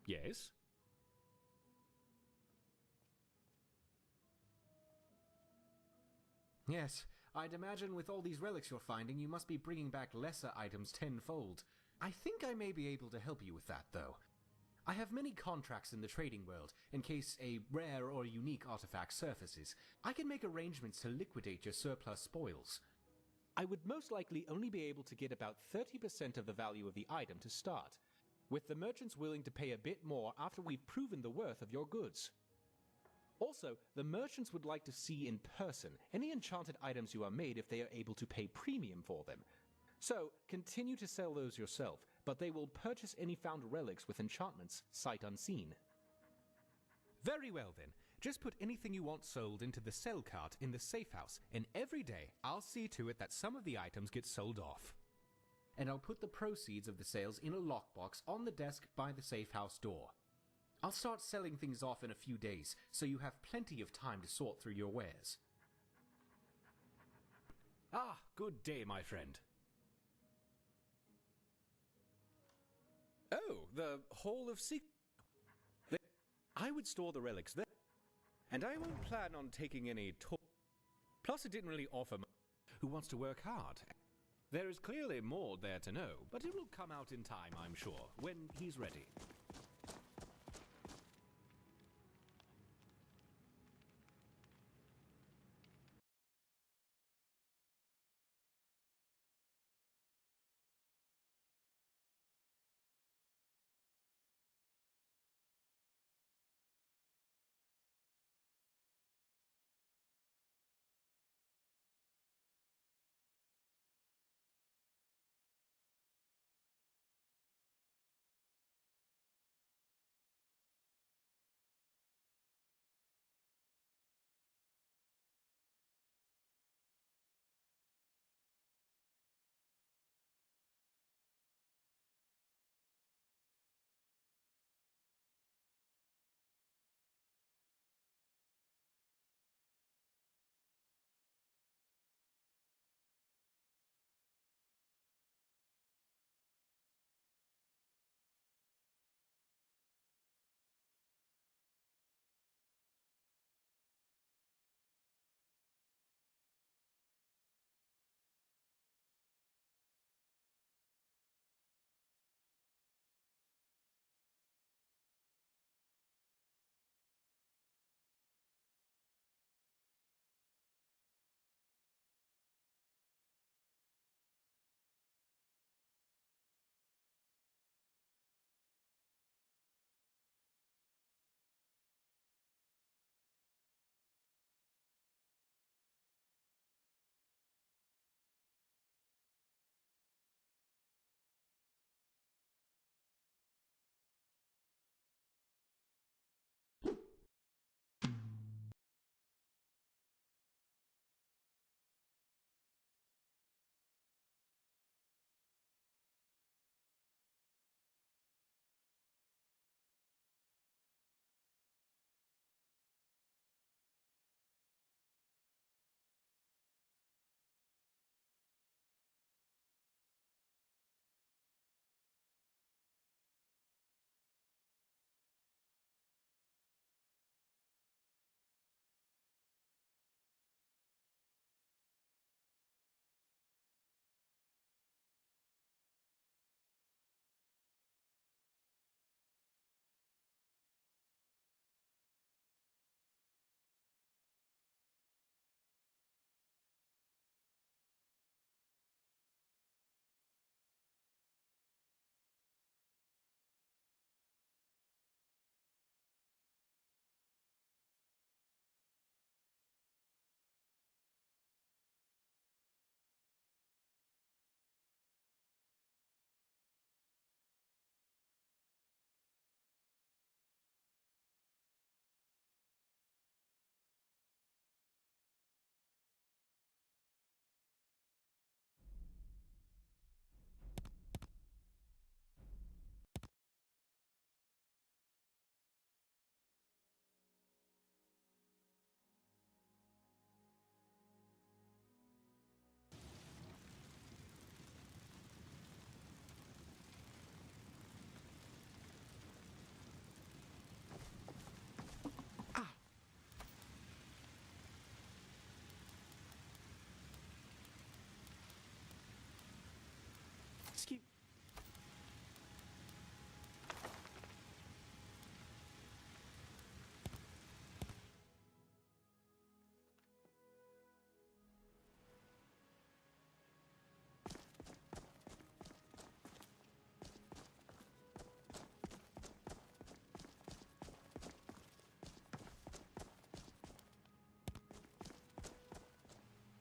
Yes? Yes, I'd imagine with all these relics you're finding, you must be bringing back lesser items tenfold. I think I may be able to help you with that, though. I have many contracts in the trading world, in case a rare or unique artifact surfaces. I can make arrangements to liquidate your surplus spoils. I would most likely only be able to get about 30% of the value of the item to start, with the merchants willing to pay a bit more after we've proven the worth of your goods. Also, the merchants would like to see in person any enchanted items you are made if they are able to pay premium for them. So, continue to sell those yourself, but they will purchase any found relics with enchantments sight unseen. Very well then. Just put anything you want sold into the sell cart in the safe house, and every day I'll see to it that some of the items get sold off. And I'll put the proceeds of the sales in a lockbox on the desk by the safe house door. I'll start selling things off in a few days, so you have plenty of time to sort through your wares. Ah, good day, my friend. Oh, the Hall of Secrets. I would store the relics there, and I won't plan on taking any tour. Plus, it didn't really offer who wants to work hard. There is clearly more there to know, but it will come out in time, I'm sure, when he's ready.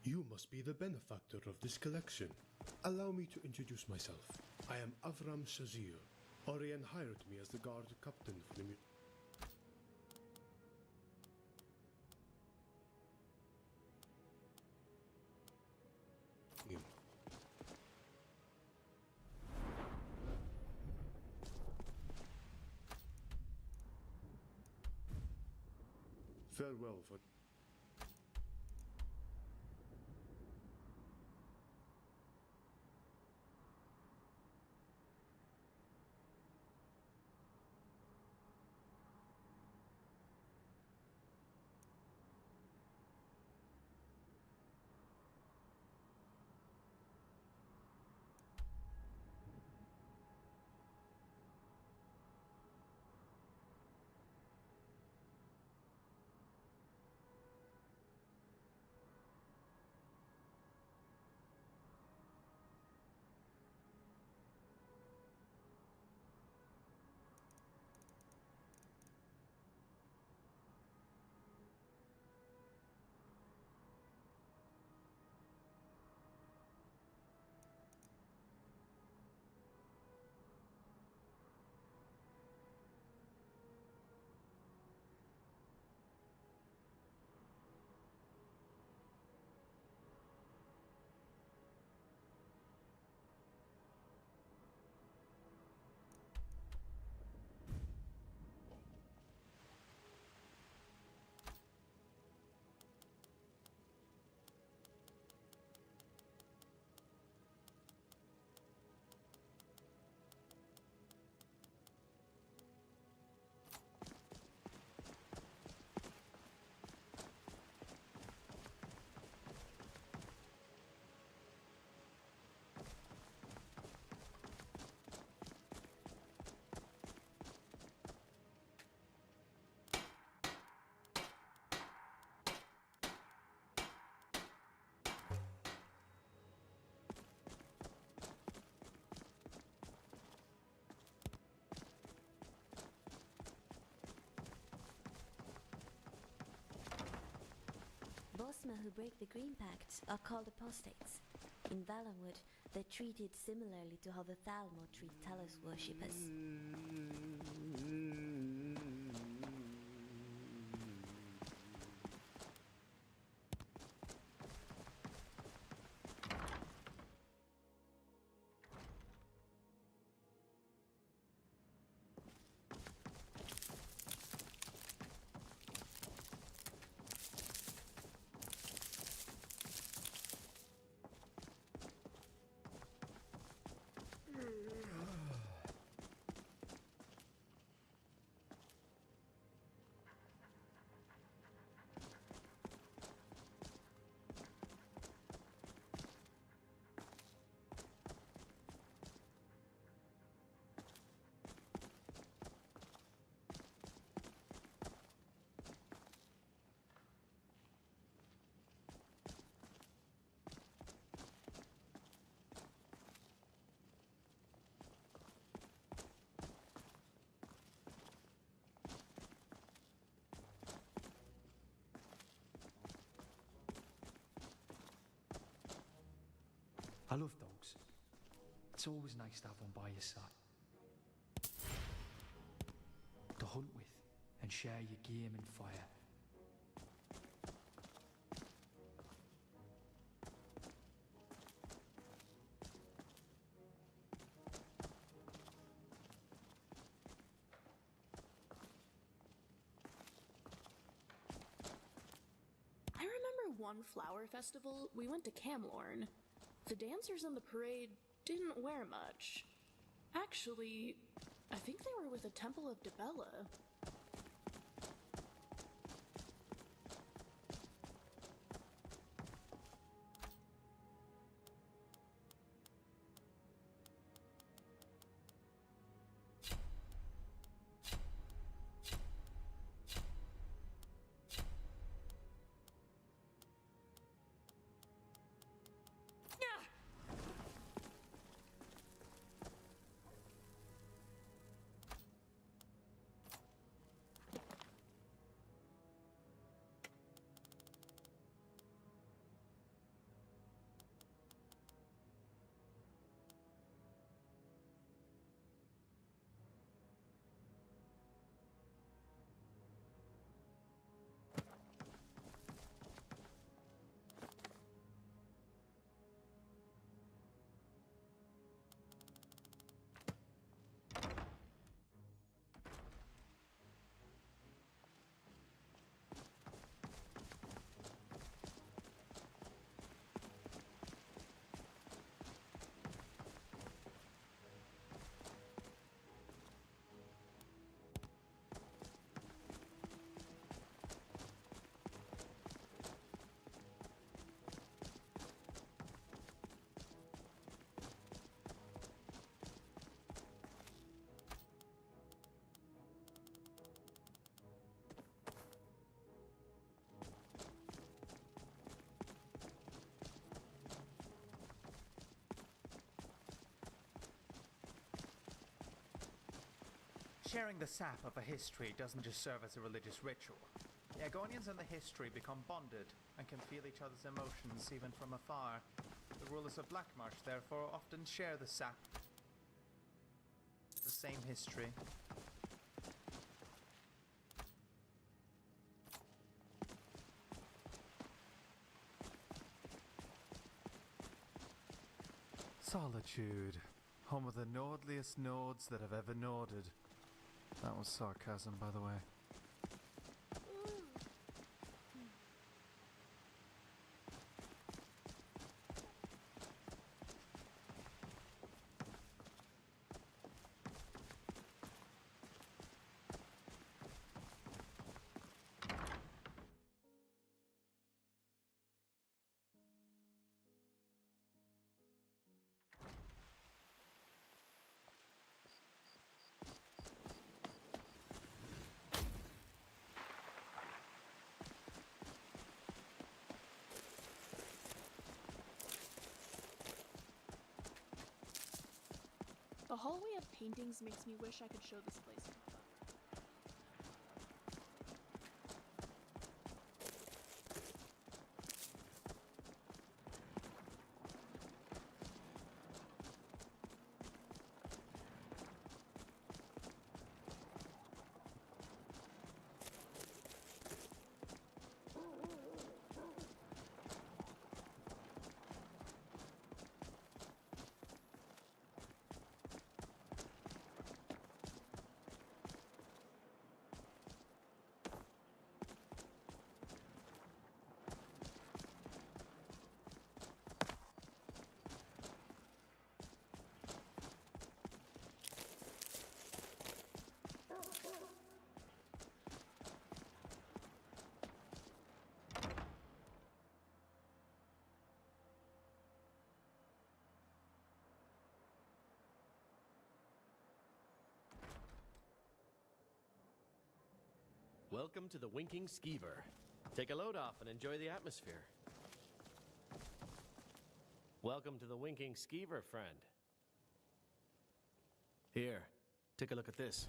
You must be the benefactor of this collection. Allow me to introduce myself. I am Avram Shazir. Orion hired me as the guard captain for the museum. Farewell for... Bosma who break the Green Pact are called apostates. In Valenwood, they're treated similarly to how the Thalmor treat Talos worshippers. I love dogs. It's always nice to have one by your side. To hunt with and share your game and fire. I remember one flower festival, we went to Camlorn. The dancers in the parade didn't wear much. Actually, I think they were with the Temple of Dibella. Sharing the sap of a history doesn't just serve as a religious ritual. The Agonians and the history become bonded and can feel each other's emotions even from afar. The rulers of Blackmarsh therefore often share the sap, the same history. Solitude, home of the nordliest nords that have ever norded. That was sarcasm, by the way. The hallway of paintings makes me wish I could show this place to my daughter. Welcome to the Winking Skeever. Take a load off and enjoy the atmosphere. Welcome to the Winking Skeever, friend. Here, take a look at this.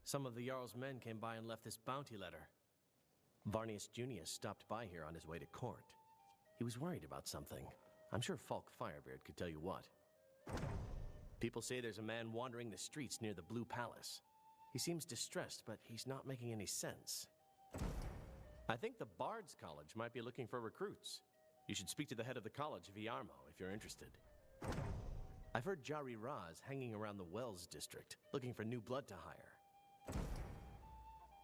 Some of the Jarl's men came by and left this bounty letter. Varnius Junius stopped by here on his way to court. He was worried about something. I'm sure Falk Firebeard could tell you what. People say there's a man wandering the streets near the Blue Palace. He seems distressed, but he's not making any sense. I think the Bard's College might be looking for recruits. You should speak to the head of the college, Viarmo, if you're interested. I've heard Jari Raz hanging around the Wells district, looking for new blood to hire.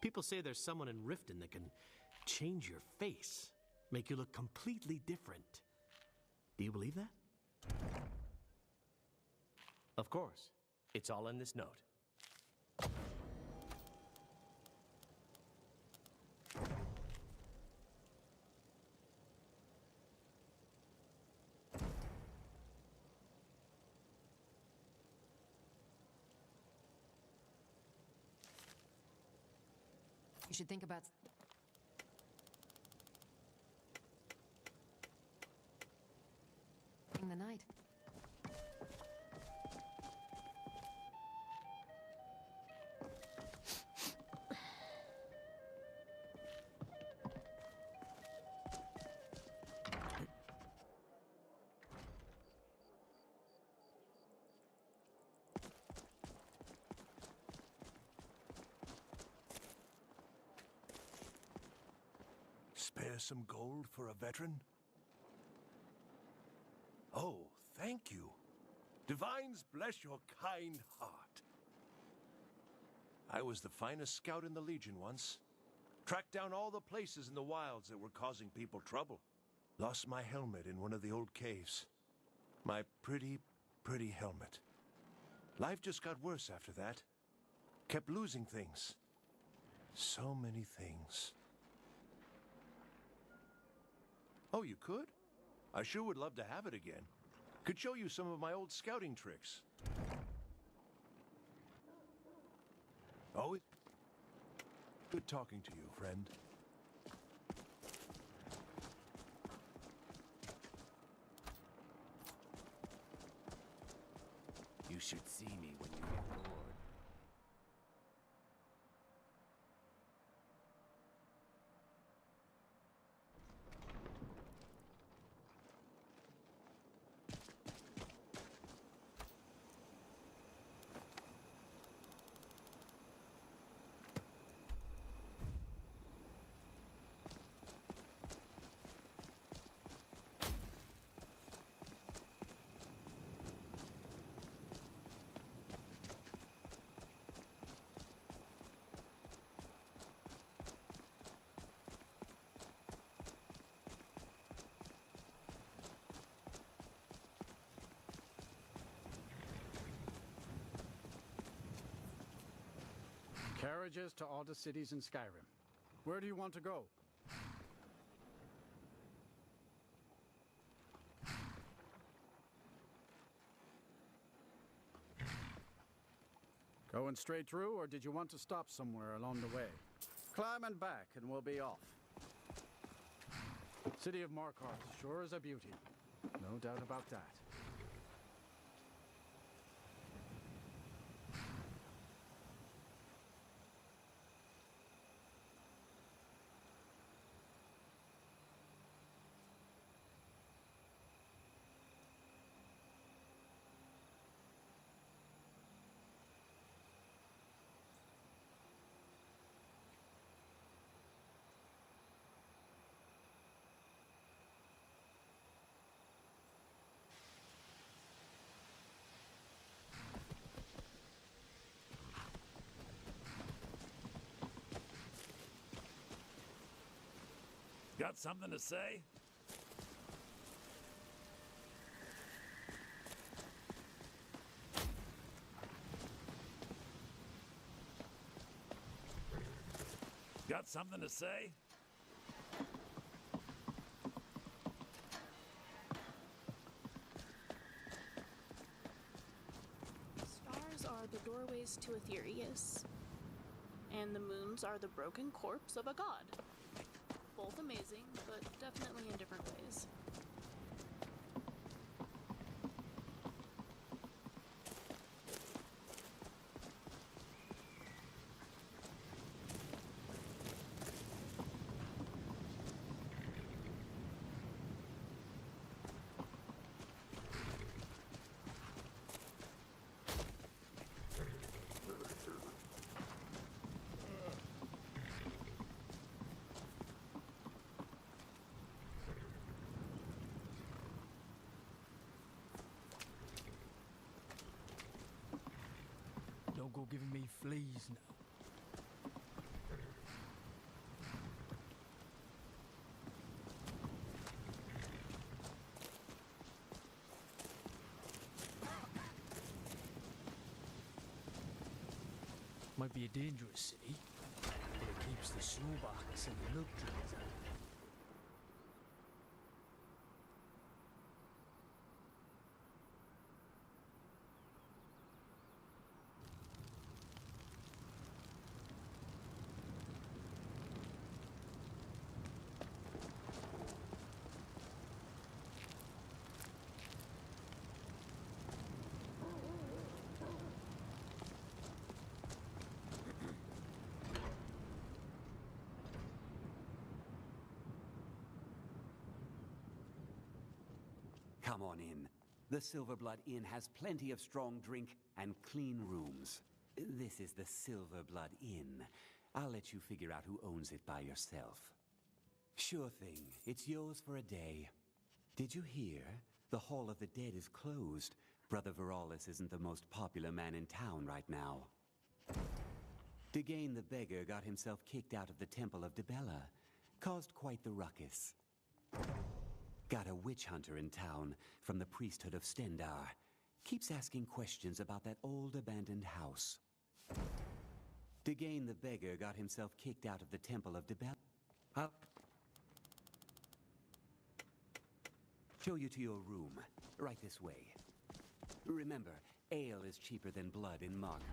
People say there's someone in Riften that can change your face, make you look completely different. Do you believe that? Of course. It's all in this note. You should think about... the night. Spare some gold for a veteran? Oh, thank you. Divines bless your kind heart. I was the finest scout in the Legion once. Tracked down all the places in the wilds that were causing people trouble. Lost my helmet in one of the old caves. My pretty, pretty helmet. Life just got worse after that. Kept losing things. So many things. Oh, you could? I sure would love to have it again. Could show you some of my old scouting tricks. Always good talking to you, friend. You should see me when you get bored. Carriages to all the cities in Skyrim. Where do you want to go? Going straight through, or did you want to stop somewhere along the way? Climb and back, and we'll be off. City of Markarth sure is a beauty. No doubt about that. Got something to say? Got something to say? Stars are the doorways to Aetherius, and the moons are the broken corpse of a god. Both amazing, but definitely in different ways. Don't go giving me fleas now. Might be a dangerous city, but it keeps the snowbacks and the milk trees out. Come on in. The Silverblood Inn has plenty of strong drink and clean rooms. This is the Silverblood Inn. I'll let you figure out who owns it by yourself. Sure thing. It's yours for a day. Did you hear? The Hall of the Dead is closed. Brother Veralis isn't the most popular man in town right now. Degane the Beggar got himself kicked out of the Temple of Dibella. Caused quite the ruckus. Got a witch hunter in town from the priesthood of Stendar. Keeps asking questions about that old abandoned house. Degane the Beggar got himself kicked out of the Temple of Dibella. I'll show you to your room. Right this way. Remember, ale is cheaper than blood in Mark.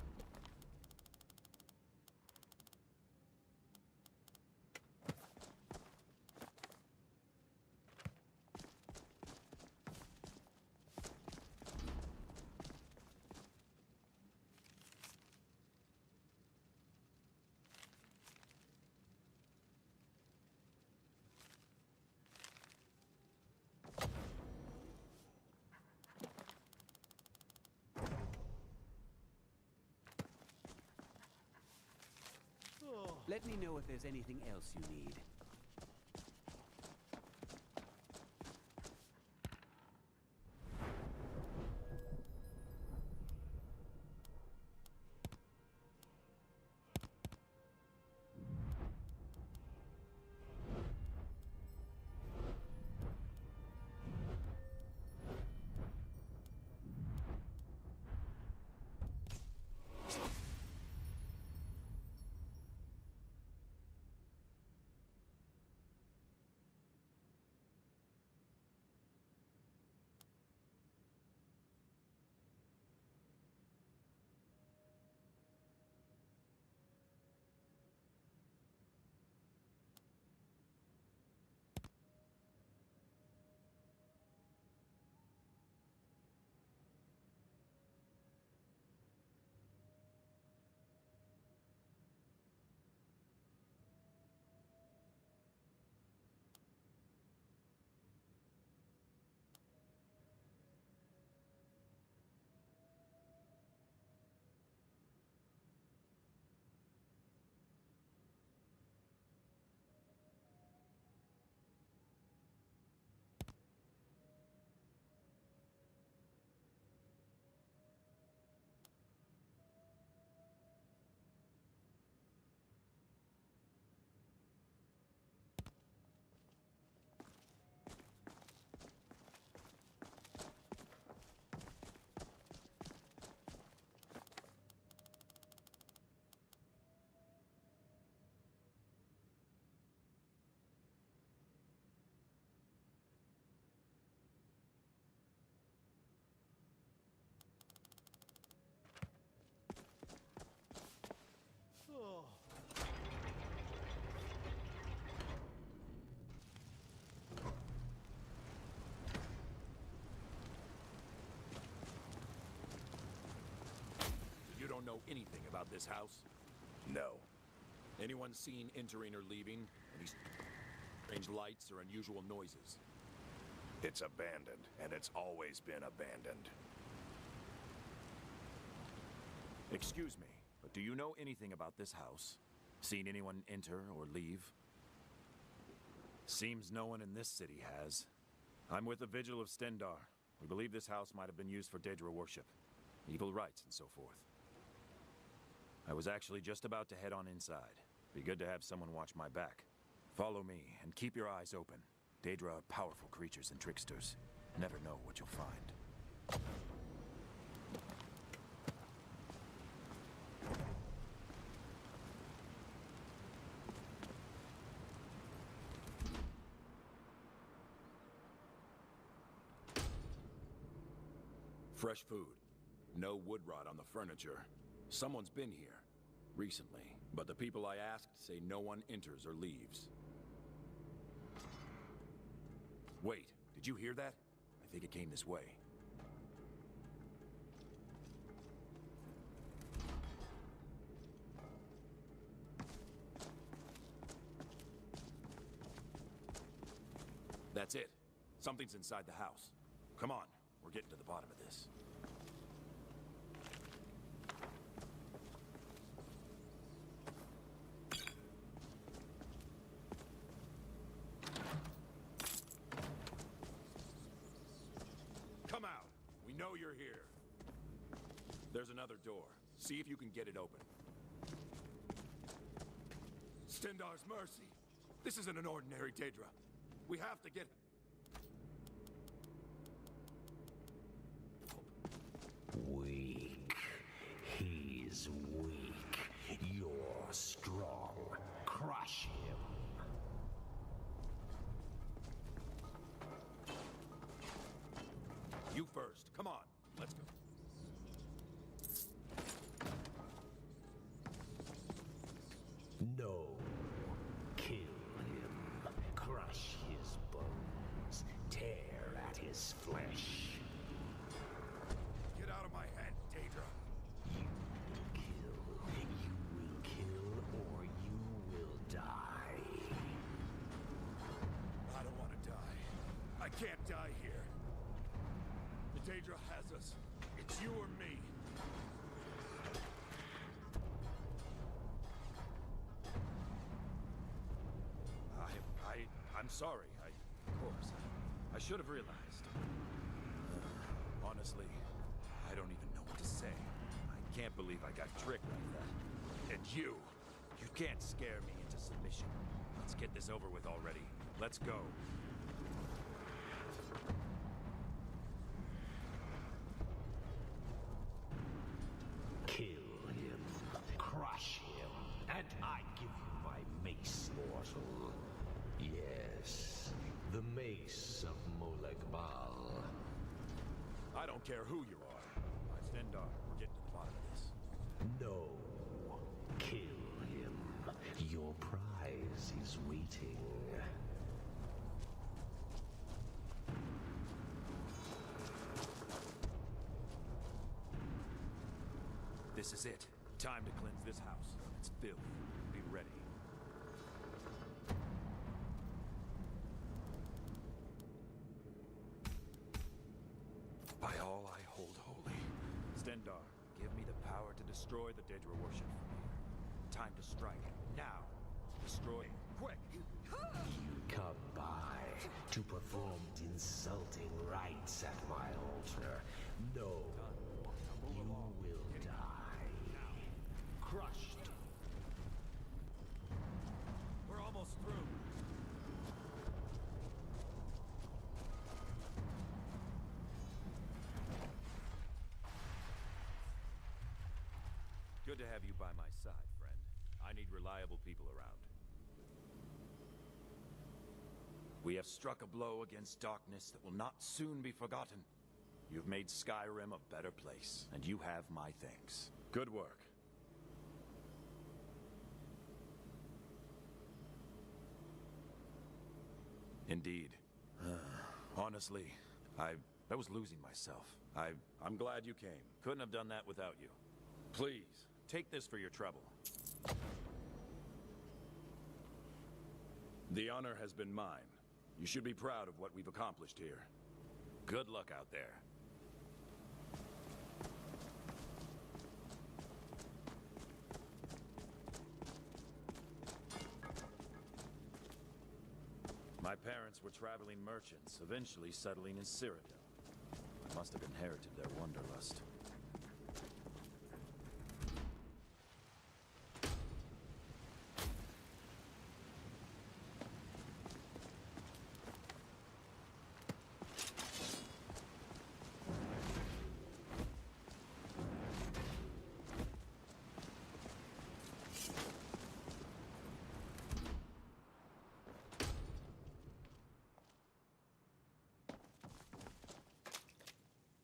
Let me know if there's anything else you need. anything about this house? No. Anyone seen entering or leaving? Any strange lights or unusual noises? It's abandoned, and it's always been abandoned. Excuse me, but do you know anything about this house? Seen anyone enter or leave? Seems no one in this city has. I'm with the Vigil of Stendar. We believe this house might have been used for Daedra worship, evil rites, and so forth. I was actually just about to head on inside. Be good to have someone watch my back. Follow me, and keep your eyes open. Daedra are powerful creatures and tricksters. Never know what you'll find. Fresh food. No wood rot on the furniture. Someone's been here. Recently. But the people I asked say no one enters or leaves. Wait, did you hear that? I think it came this way. That's it. Something's inside the house. Come on, we're getting to the bottom of this. Come out. We know you're here. There's another door. See if you can get it open. Stendar's mercy. This isn't an ordinary Daedra. We have to get... Weak. He's weak. You're strong. Crush him. You first. Come on. Let's go. No. Kill him. Crush his bones. Tear at his flesh. Get out of my head, Daedra. You will kill, or you will die. I don't want to die. I can't die here. The Daedra has us. It's you or me. I'm sorry. Of course. I should have realized. Honestly, I don't even know what to say. I can't believe I got tricked like that. And you can't scare me into submission. Let's get this over with already. Let's go. Kill him. Crush him. And I give you my mace, mortal. Yes, the mace of Molegbal. I don't care who you are. Stendar, we're getting to the bottom of this. No. Kill him. Your prize is waiting. This is it. Time to cleanse this house. It's filth. Be ready. By all I hold holy. Stendar, give me the power to destroy the Daedra worship from here. Time to strike. Now. Destroy. Quick! You come by to perform insulting rites at my altar. No. You will die. Crushed. We're almost through. Good to have you by my side, friend. I need reliable people around. We have struck a blow against darkness that will not soon be forgotten. You've made Skyrim a better place, and you have my thanks. Good work. Indeed. Honestly, I was losing myself. I'm glad you came. Couldn't have done that without you. Please, Take this for your trouble. The honor has been mine. You should be proud of what we've accomplished here. Good luck out there. My parents were traveling merchants, eventually settling in Cyrodiil. I must have inherited their wanderlust.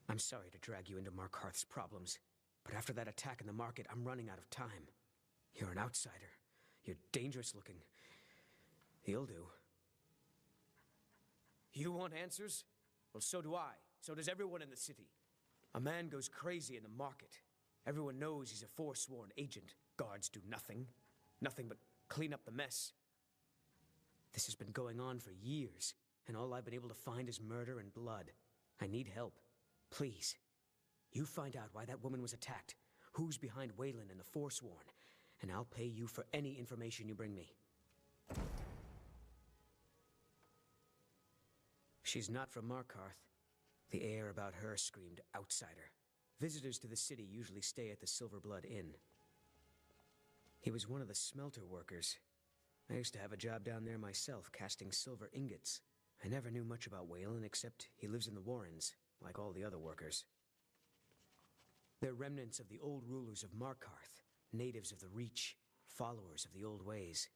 I'm sorry to drag you into Markarth's problems, but after that attack in the market, I'm running out of time. You're an outsider. You're dangerous looking. He'll do. You want answers? Well, so do I. So does everyone in the city. A man goes crazy in the market. Everyone knows he's a forsworn agent. Guards do nothing. Nothing but clean up the mess. This has been going on for years, and all I've been able to find is murder and blood. I need help. Please, you find out why that woman was attacked, who's behind Waylon and the Forsworn, and I'll pay you for any information you bring me. She's not from Markarth. The air about her screamed outsider. Visitors to the city usually stay at the Silverblood Inn. He was one of the smelter workers. I used to have a job down there myself, casting silver ingots. I never knew much about Waylon, except he lives in the Warrens, like all the other workers. They're remnants of the old rulers of Markarth, natives of the Reach, followers of the old ways.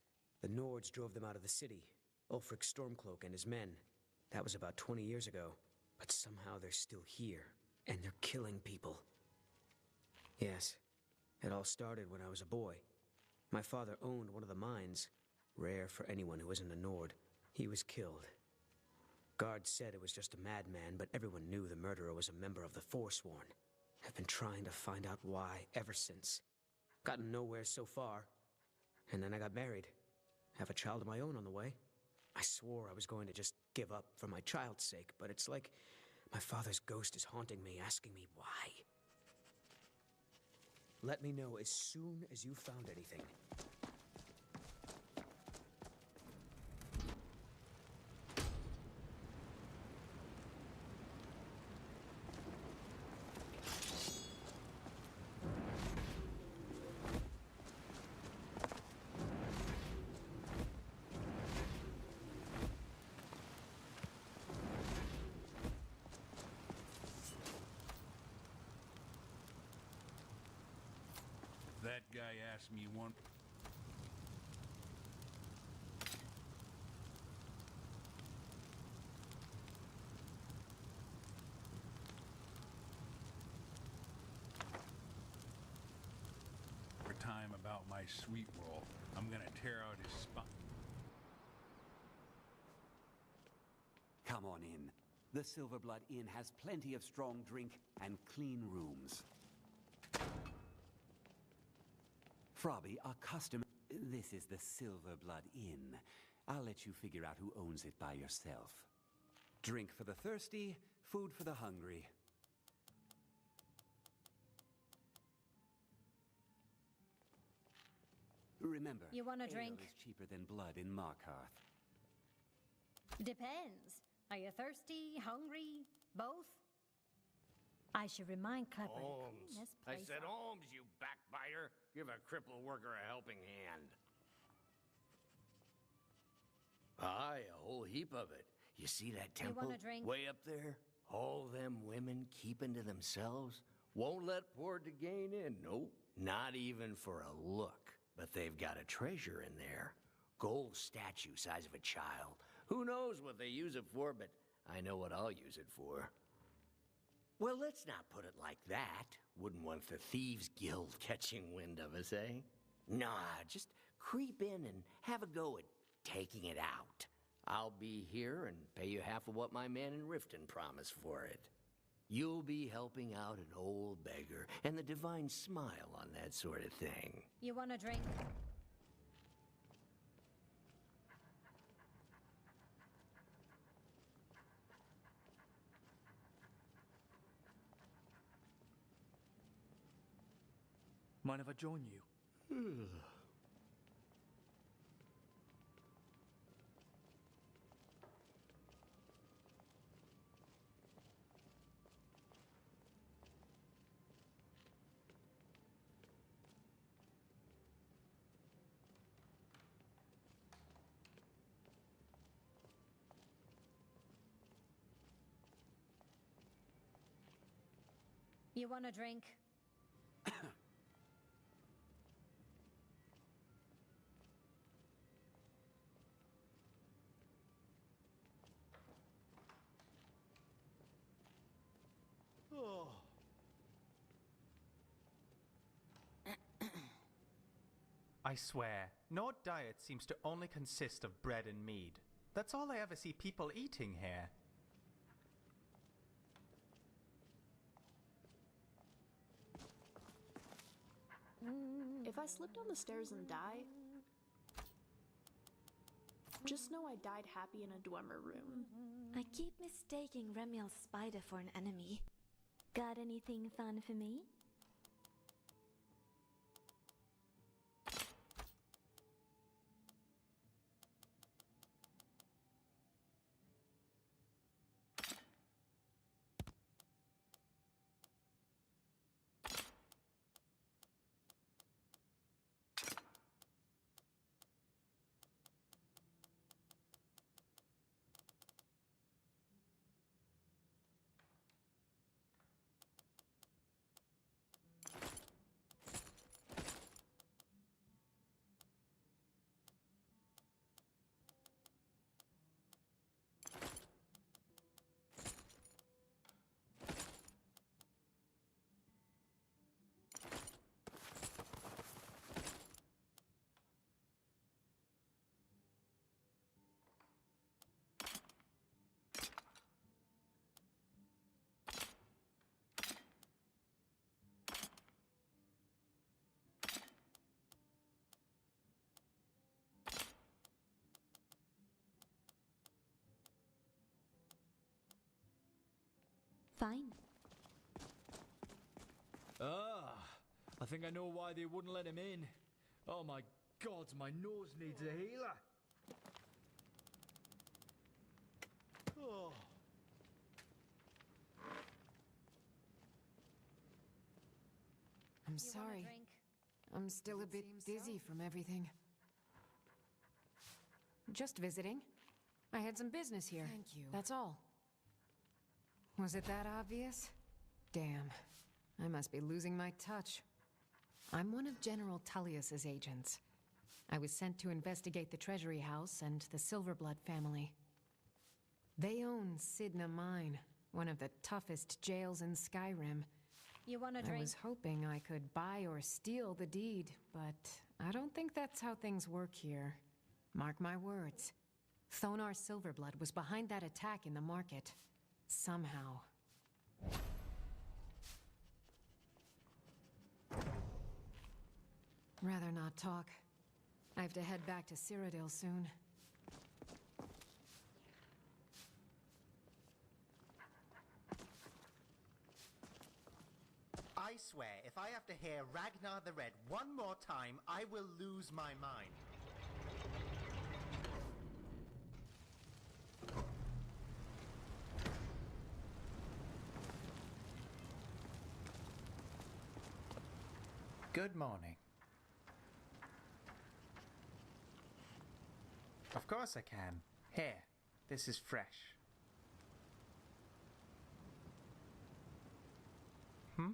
The Nords drove them out of the city, Ulfric Stormcloak and his men. That was about 20 years ago, but somehow they're still here, and they're killing people. Yes, it all started when I was a boy. My father owned one of the mines, rare for anyone who isn't a Nord. He was killed. Guards said it was just a madman, but everyone knew the murderer was a member of the Forsworn. I've been trying to find out why ever since. Gotten nowhere so far. And then I got married. Have a child of my own on the way. I swore I was going to just give up for my child's sake, but it's like my father's ghost is haunting me, asking me why. Let me know as soon as you found anything. That guy asked me one... time about my sweet roll. I'm gonna tear out his spine. Come on in. The Silverblood Inn has plenty of strong drink and clean rooms. Frobby, our customer... This is the Silverblood Inn. I'll let you figure out who owns it by yourself. Drink for the thirsty, food for the hungry. Remember, You want a ale drink? is cheaper than blood in Markarth. Depends. Are you thirsty, hungry, both? I should remind Clever to clean Holmes. this I place said, up. Holmes, you backbiter. Give a crippled worker a helping hand. Aye, a whole heap of it. You see that You temple want a drink? way up there? All them women keeping to themselves. Won't let poor Degain in, nope. Not even for a look. But they've got a treasure in there. Gold statue size of a child. Who knows what they use it for, but I know what I'll use it for. Well, let's not put it like that. Wouldn't want the Thieves Guild catching wind of us, eh? Nah, just creep in and have a go at taking it out. I'll be here and pay you half of what my man in Riften promised for it. You'll be helping out an old beggar, and the divine smile on that sort of thing. You want a drink? Mind if I join you? You want a drink? Oh. I swear, no diet seems to only consist of bread and mead. That's all I ever see people eating here. If I slip down the stairs and die, just know I died happy in a Dwemer room. I keep mistaking Remiel's spider for an enemy. Got anything fun for me? Fine. I think I know why they wouldn't let him in. Oh my god, my nose needs a healer. Oh. I'm sorry. I'm still a bit dizzy from everything. Just visiting. I had some business here. Thank you. That's all. Was it that obvious? Damn. I must be losing my touch. I'm one of General Tullius's agents. I was sent to investigate the Treasury House and the Silverblood family. They own Sidna Mine, one of the toughest jails in Skyrim. You want a drink? I was hoping I could buy or steal the deed, but I don't think that's how things work here. Mark my words. Thonar Silverblood was behind that attack in the market. Somehow. Rather not talk. I have to head back to Cyrodiil soon. I swear, if I have to hear Ragnar the Red one more time, I will lose my mind. Good morning. Of course I can. Here, this is fresh. Hmm?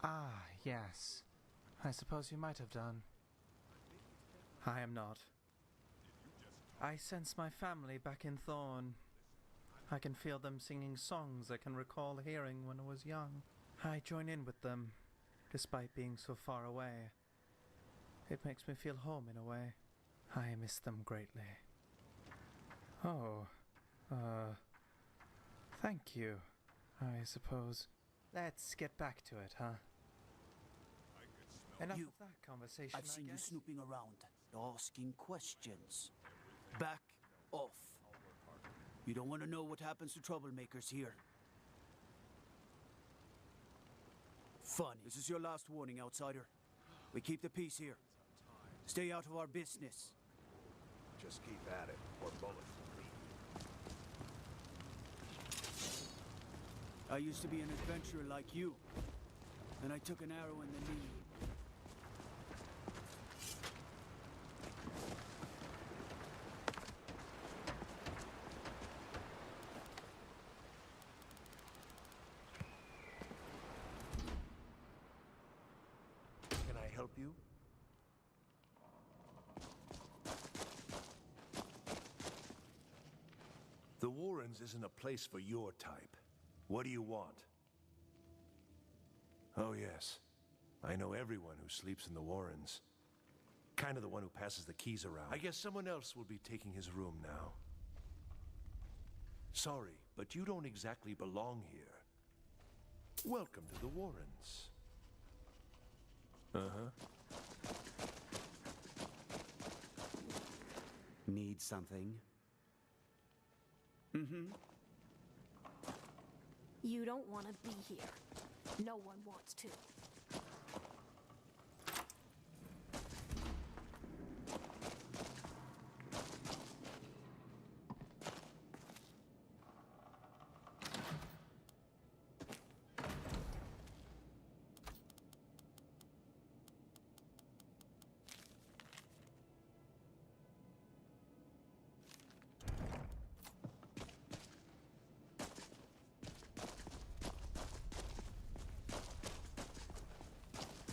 Ah, yes. I suppose you might have done. I am not. I sense my family back in Thorn. I can feel them singing songs I can recall hearing when I was young. I join in with them, despite being so far away. It makes me feel home in a way. I miss them greatly. Oh, thank you. I suppose. Let's get back to it, huh? Enough You. of that conversation, I've seen I you guess. snooping around, asking questions. Back off. You don't want to know what happens to troublemakers here. Funny. This is your last warning, outsider. We keep the peace here. Stay out of our business. Just keep at it, or bullets will leave. I used to be an adventurer like you. Then I took an arrow in the knee. Can I help you? The Warrens isn't a place for your type. What do you want? Oh, yes. I know everyone who sleeps in the Warrens. Kind of the one who passes the keys around. I guess someone else will be taking his room now. Sorry, but you don't exactly belong here. Welcome to the Warrens. Uh-huh. Need something? Mm-hmm. You don't want to be here. No one wants to.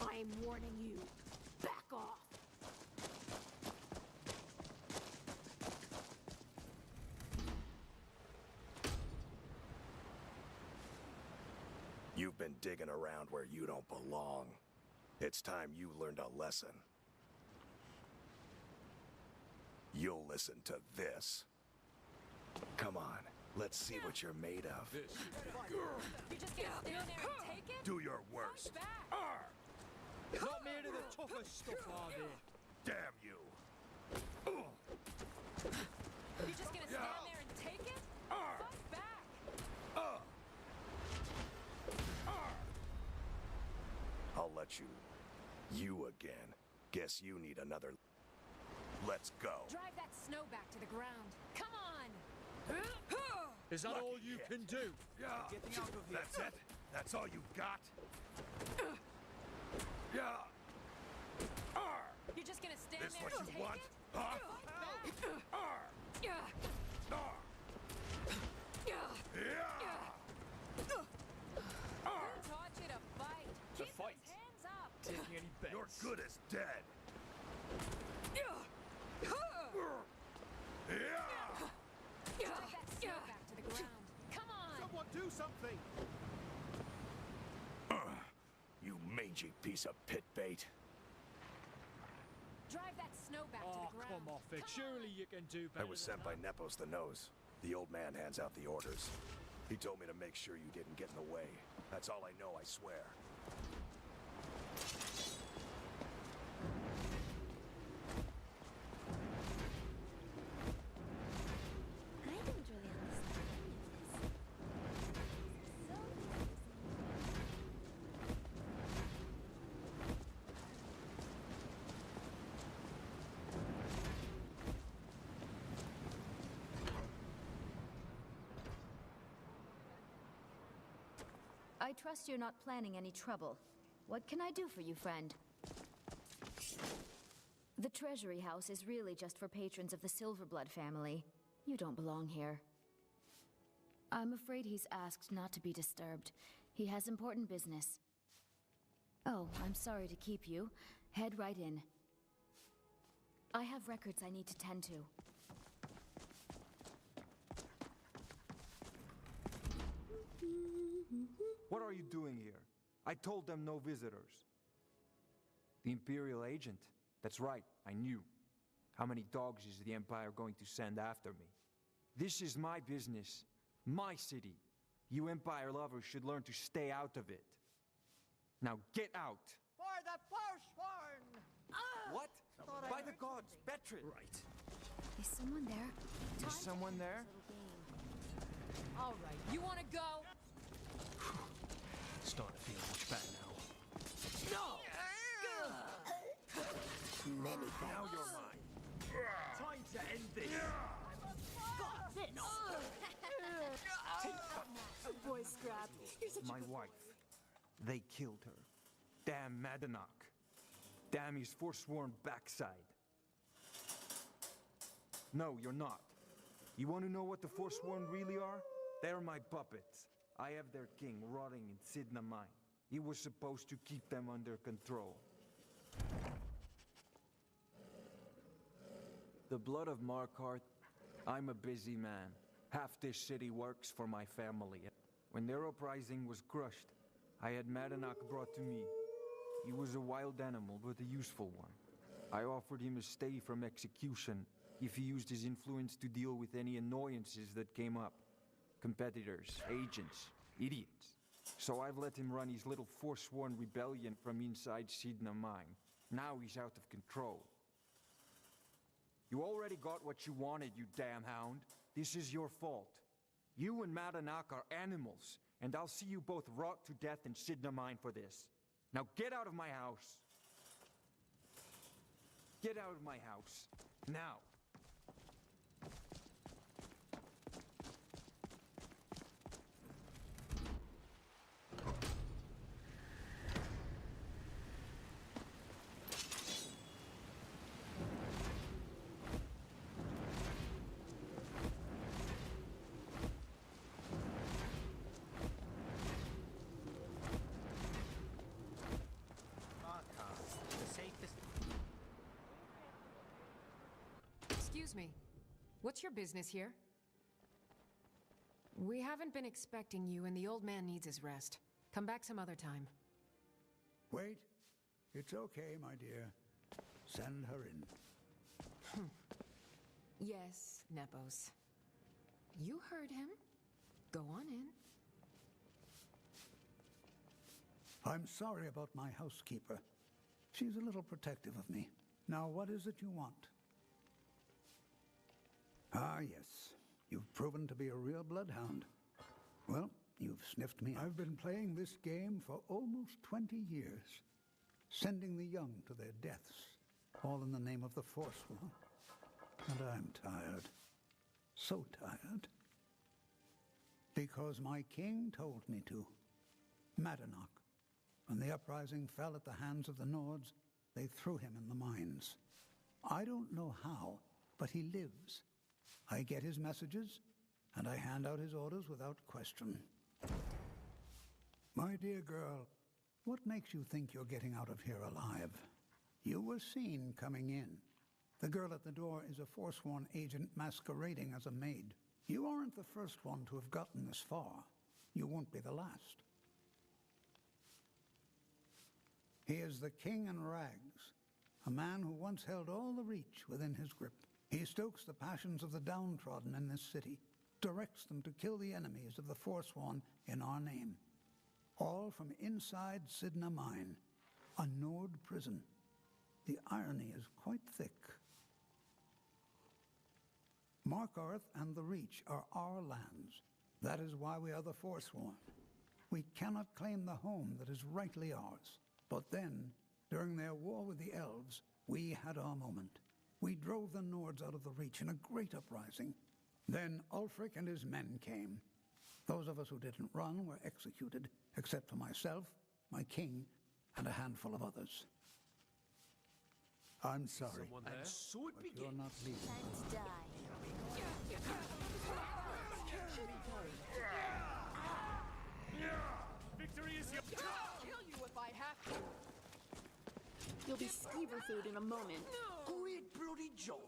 I'm warning you. Back off. You've been digging around where you don't belong. It's time you learned a lesson. You'll listen to this. Come on, let's see what you're made of. You're just gonna stand there and take it? Do your worst. Not made of the toughest stuff, are they? Damn you! You're just gonna stand there and take it? Fight back! I'll let you. You again. Guess you need another. Let's go. Drive that snow back to the ground. Come on! Is that Lucky all you hit. can do? Yeah. Getting out of here. That's it? That's all you've got? Yeah. You're just gonna stand This there what and you take want? it? Huh? Yeah. Who taught you to fight? To Keep fight? those hands up! Taking any bets? You're good as dead. Drive that snow back to the ground. Come on! Someone do something! You mangy piece of pit bait. Drive that snow back to Oh, the ground. come off it. Surely you can do I better. was than sent by that. Nepos the Nose. The old man hands out the orders. He told me to make sure you didn't get in the way. That's all I know, I swear. I don't really understand any of this. So confusing. I trust you're not planning any trouble. What can I do for you, friend? The Treasury House is really just for patrons of the Silverblood family. You don't belong here. I'm afraid he's asked not to be disturbed. He has important business. Oh, I'm sorry to keep you. Head right in. I have records I need to tend to. What are you doing here? I told them no visitors. The Imperial agent? That's right, I knew. How many dogs is the Empire going to send after me? This is my business, my city. You Empire lovers should learn to stay out of it. Now get out! For the Forsworn! What? By the gods, Betrin! Right. Is someone there? Is someone there? All right, you want to go? Starting to feel much better now. No! Many thanks. Now you're mine. Time to end this. Got this. Voice scrapped. You're such My wife. They killed her. Damn Maledictum. Damn his forsworn backside. No, you're not. You want to know what the forsworn really are? They're my puppets. I have their king rotting in Sidna Mine. He was supposed to keep them under control. The blood of Markarth, I'm a busy man. Half this city works for my family. When their uprising was crushed, I had Maledictum brought to me. He was a wild animal, but a useful one. I offered him a stay from execution if he used his influence to deal with any annoyances that came up. Competitors, agents, idiots. So I've let him run his little forsworn rebellion from inside Sidna Mine. Now he's out of control. You already got what you wanted, you damn hound. This is your fault. You and Maledictum are animals, and I'll see you both rot to death in Sidna Mine for this. Now get out of my house. Get out of my house. Now. Excuse me. What's your business here? We haven't been expecting you, and the old man needs his rest. Come back some other time. Wait. It's okay, my dear. Send her in. Yes, Nepos. You heard him. Go on in. I'm sorry about my housekeeper. She's a little protective of me. Now, what is it you want? Ah, yes. You've proven to be a real bloodhound. Well, you've sniffed me. I've been playing this game for almost 20 years, sending the young to their deaths, all in the name of the Forsworn. And I'm tired. So tired. Because my king told me to. Maledictum. When the uprising fell at the hands of the Nords, they threw him in the mines. I don't know how, but he lives. I get his messages, and I hand out his orders without question. My dear girl, what makes you think you're getting out of here alive? You were seen coming in. The girl at the door is a Forsworn agent masquerading as a maid. You aren't the first one to have gotten this far. You won't be the last. He is the King in Rags, a man who once held all the Reach within his grip. He stokes the passions of the downtrodden in this city, directs them to kill the enemies of the Forsworn in our name. All from inside Sidna Mine, a Nord prison. The irony is quite thick. Markarth and the Reach are our lands. That is why we are the Forsworn. We cannot claim the home that is rightly ours. But then, during their war with the elves, we had our moment. We drove the Nords out of the Reach in a great uprising. Then Ulfric and his men came. Those of us who didn't run were executed, except for myself, my king, and a handful of others. I'm sorry. Someone there? And so it begins. You're not leaving. Time to die. Victory is your... I'll kill you if I have to. You'll be skeever food in a moment. Great bloody job.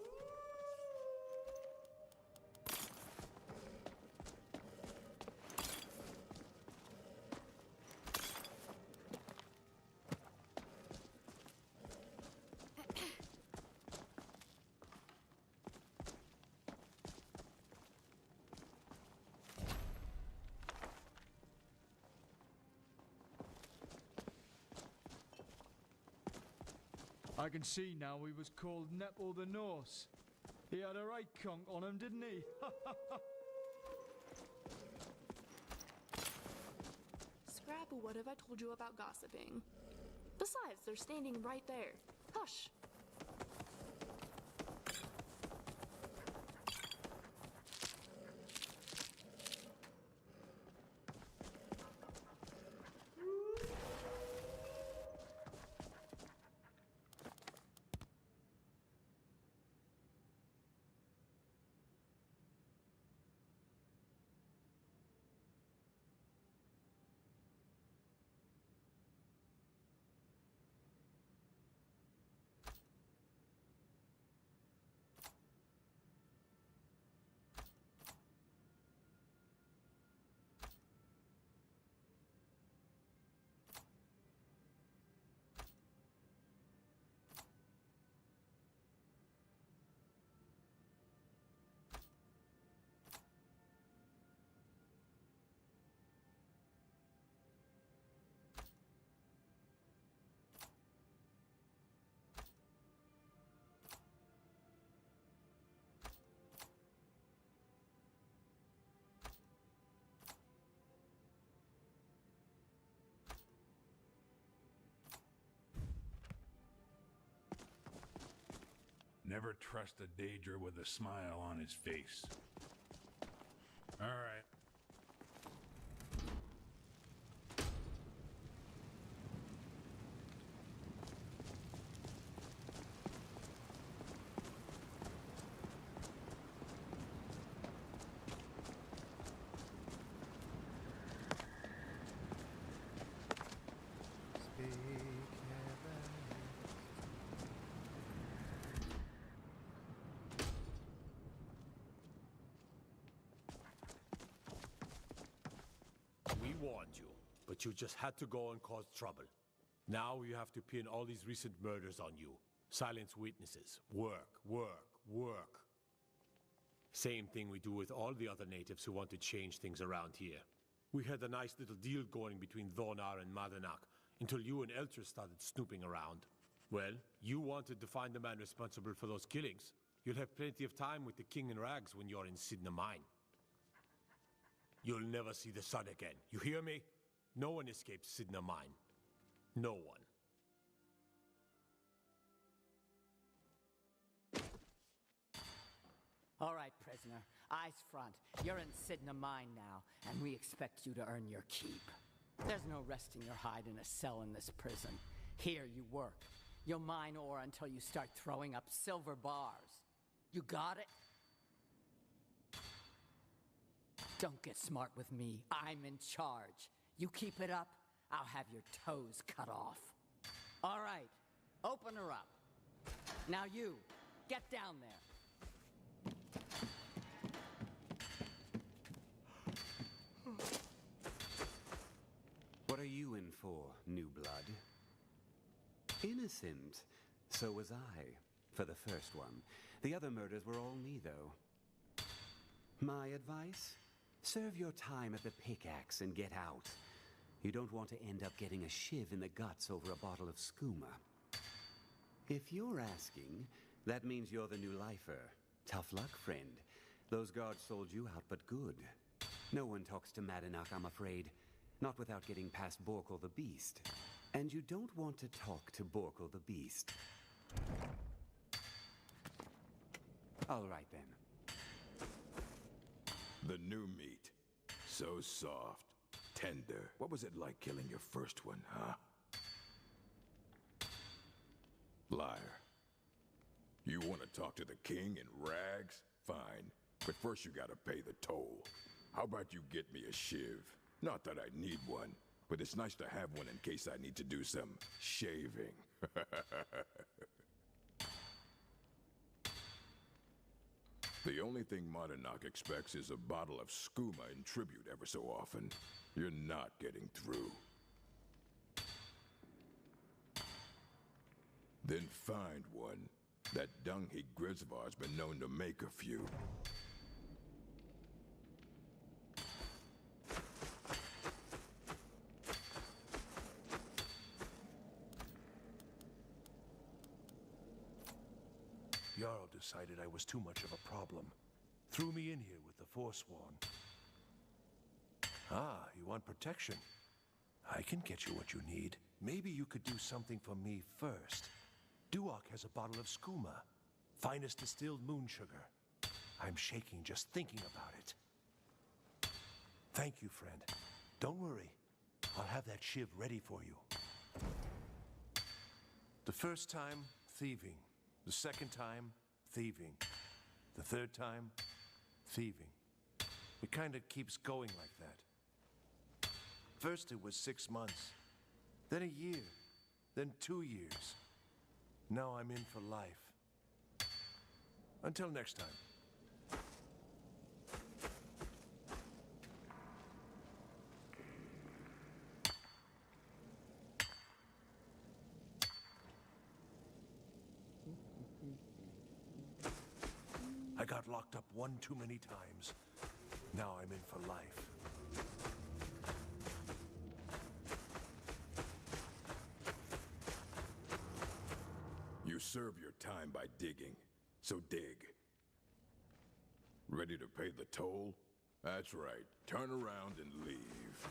I can see now he was called Nepo the Norse. He had a right conk on him, didn't he? Scrap, what have I told you about gossiping? Besides, they're standing right there. Hush! Never trust a Daedra with a smile on his face. All right. We warned you, but you just had to go and cause trouble. Now you have to pin all these recent murders on you. Silence witnesses. Work, work, work. Same thing we do with all the other natives who want to change things around here. We had a nice little deal going between Thonar and Maledictum until you and Elter started snooping around. Well, you wanted to find the man responsible for those killings. You'll have plenty of time with the King in Rags when you're in Sidna Mine. You'll never see the sun again. You hear me? No one escapes Sidna Mine. No one. All right, prisoner. Eyes front. You're in Sidna Mine now, and we expect you to earn your keep. There's no resting your hide in a cell in this prison. Here you work. You'll mine ore until you start throwing up silver bars. You got it? Don't get smart with me. I'm in charge. You keep it up, I'll have your toes cut off. All right, open her up. Now you, get down there. What are you in for, new blood? Innocent. So was I, for the first one. The other murders were all me, though. My advice? Serve your time at the pickaxe and get out. You don't want to end up getting a shiv in the guts over a bottle of skooma. If you're asking, that means you're the new lifer. Tough luck, friend. Those guards sold you out, but good. No one talks to Maledictum, I'm afraid. Not without getting past Borkle the Beast. And you don't want to talk to Borkle the Beast. All right, then. The new meat. So soft. Tender. What was it like killing your first one, huh? Liar. You want to talk to the king in rags? Fine. But first you gotta pay the toll. How about you get me a shiv? Not that I need one, but it's nice to have one in case I need to do some shaving. The only thing Maledictum expects is a bottle of skooma in tribute ever so often. You're not getting through. Then find one. That dung-heap Grisvar's been known to make a few. Jarl decided I was too much of a problem. Threw me in here with the Forsworn. Ah, you want protection? I can get you what you need. Maybe you could do something for me first. Duok has a bottle of skooma, finest distilled moon sugar. I'm shaking just thinking about it. Thank you, friend. Don't worry. I'll have that shiv ready for you. The first time, thieving. The second time, thieving. The third time, thieving. It kind of keeps going like that. First it was 6 months, then a year, then 2 years. Now I'm in for life. Until next time. I got locked up one too many times. Now I'm in for life. You serve your time by digging, so dig. Ready to pay the toll? That's right. Turn around and leave.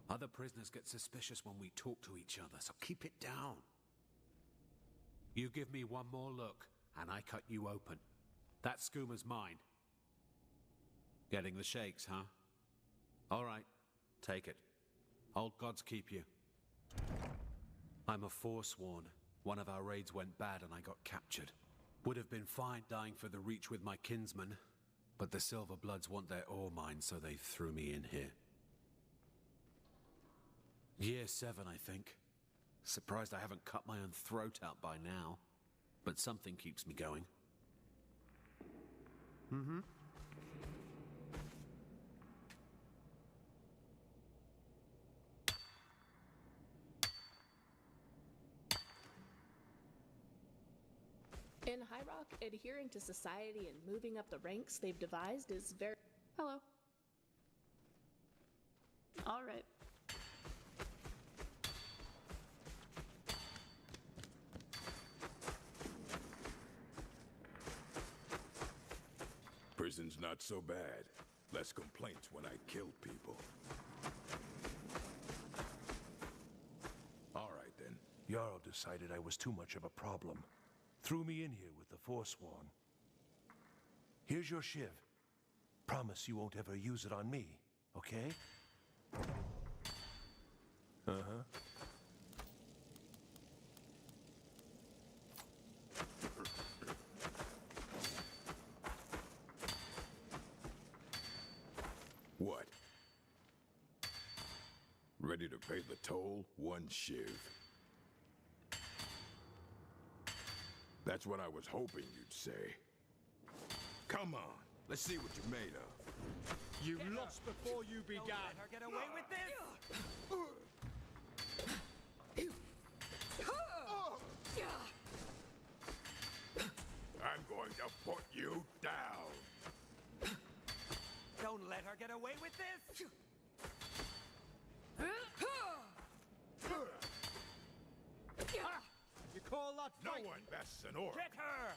Other prisoners get suspicious when we talk to each other, so keep it down. You give me one more look, and I cut you open. That skooma's mine. Getting the shakes, huh? All right, take it. Old gods keep you. I'm a Forsworn. One of our raids went bad and I got captured. Would have been fine dying for the Reach with my kinsmen, but the Silver Bloods want their ore mine, so they threw me in here. Year 7, I think. Surprised I haven't cut my own throat out by now. But something keeps me going. Mm-hmm. In High Rock, adhering to society and moving up the ranks they've devised is very... Hello. All right. Prison's not so bad. Less complaints when I kill people. All right, then. Jarl decided I was too much of a problem. Threw me in here with the Forsworn. Here's your shiv. Promise you won't ever use it on me, okay? Uh-huh. What? Ready to pay the toll? One shiv. That's what I was hoping you'd say. Come on, let's see what you're made of. You lost before you began. Don't let her get away with this! I'm going to put you down. Don't let her get away with this! You call that fight? No one bests an orc. Get her!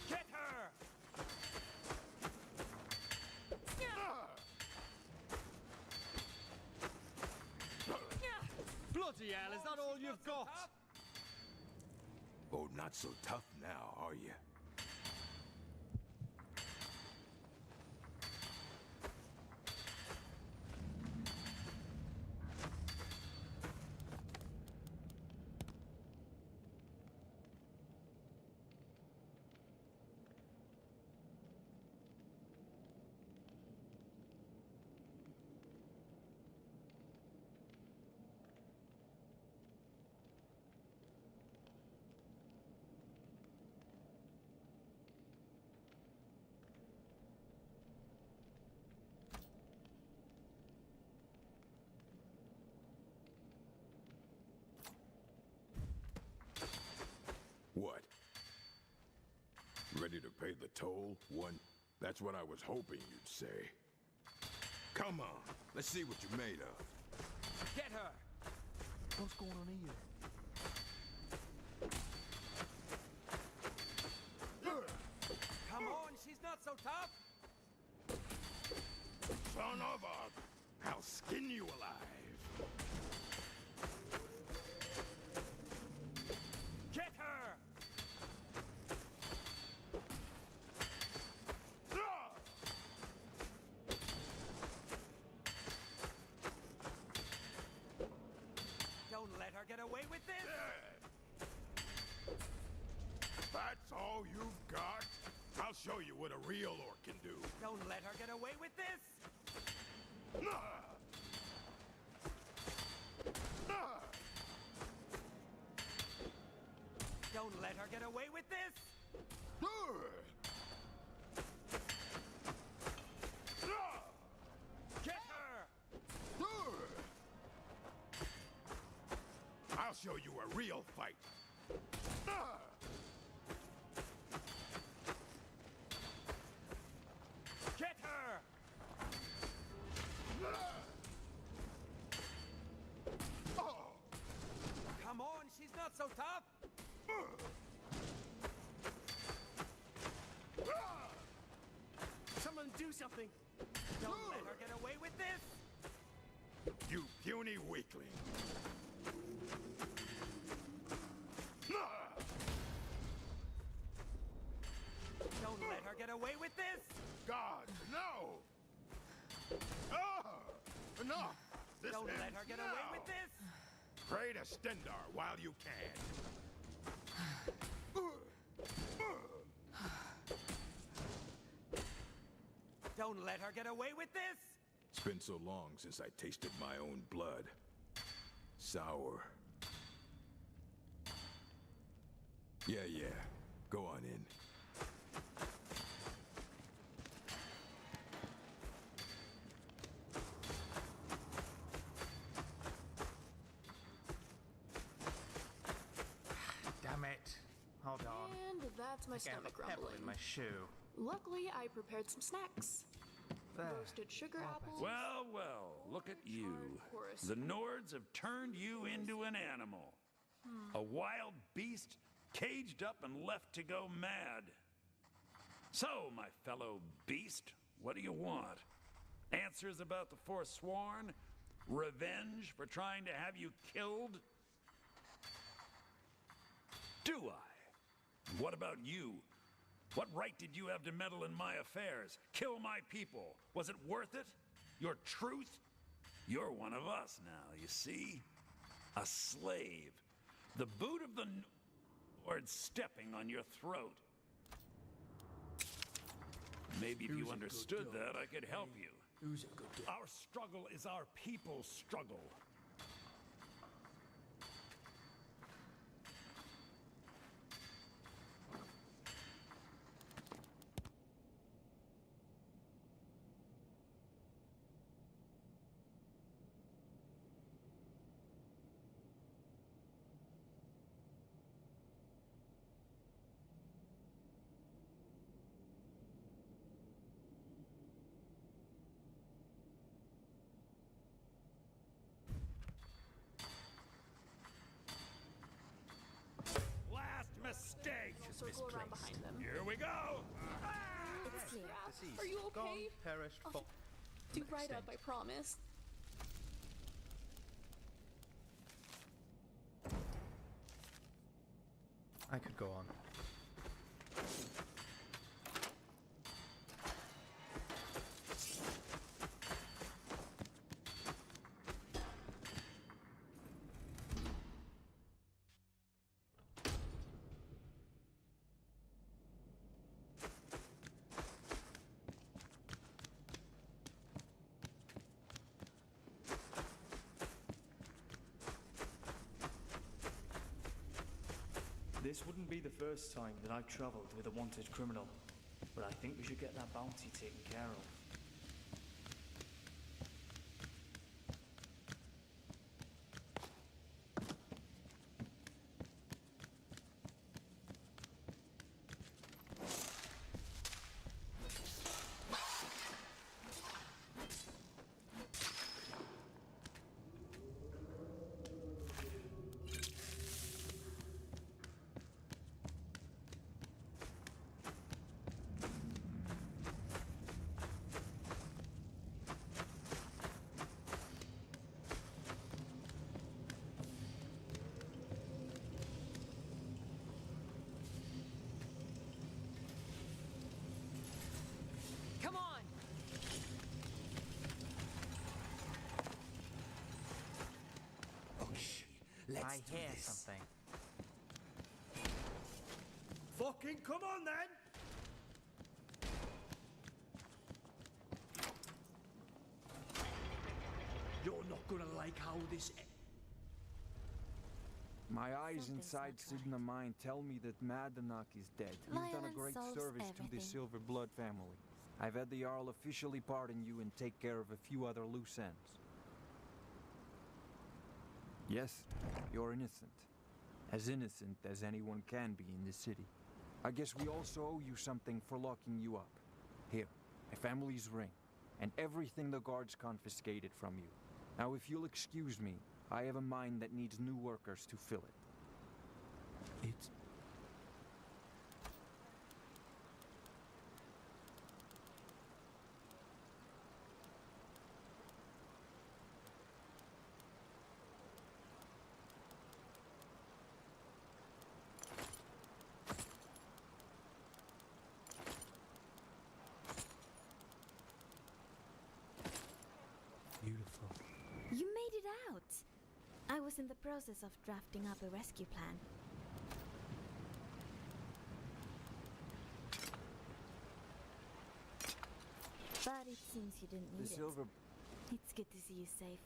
Get her! Bloody hell, is that all you've got? Oh, not so tough now, are you? to pay the toll? One? That's what I was hoping you'd say. Come on, let's see what you're made of. Get her! What's going on here? Come on, she's not so tough! Son of a... I'll skin you alive. Get her! Don't let her get away with this! That's all you've got? I'll show you what a real orc can do. Don't let her get away with this! Don't let her get away with this! Get her! I'll show you a real fight. Get her! Come on, she's not so tough! Someone do something! Don't let her get away with this! You puny weakling. Don't let her get away with this! God, no! Enough! This Don't let ends her get now. away with this! Pray to Stendar while you can. Don't let her get away with this! It's been so long since I tasted my own blood. Sour. Yeah. Go on in. Damn it. Hold on. And that's my I think I have stomach a pebble rumbling. in my shoe. Luckily, I prepared some snacks. There. Roasted sugar apples. Well, look at you. The Nords have turned you into an animal. A wild beast caged up and left to go mad. So, my fellow beast, what do you want? Answers about the Forsworn? Revenge for trying to have you killed? Do I? What about you? What right did you have to meddle in my affairs? Kill my people? Was it worth it? Your truth? You're one of us now, you see? A slave. The boot of the Lord stepping on your throat. Maybe if you understood that, I could help you. Who's a good dog? Our struggle is our people's struggle. Mistake! Circle around behind them. Here we go! It's clear. Deceased. Are you Gone, okay? perished, I'll do right up, I promise. I could go on. This wouldn't be the first time that I've travelled with a wanted criminal, but I think we should get that bounty taken care of. I do hear this. something. Fucking come on then! You're not gonna like how this. My eyes Something's inside not Sidna Mine tell me that Maledictum is dead. You've done a Violence great solves service to the everything. Silver Blood family. I've had the Jarl officially pardon you and take care of a few other loose ends. Yes, you're innocent. As innocent as anyone can be in this city. I guess we also owe you something for locking you up. Here, my family's ring, and everything the guards confiscated from you. Now, if you'll excuse me, I have a mine that needs new workers to fill it. It's... beautiful. You made it out! I was in the process of drafting up a rescue plan. But it seems you didn't need The silver... it. It's good to see you safe.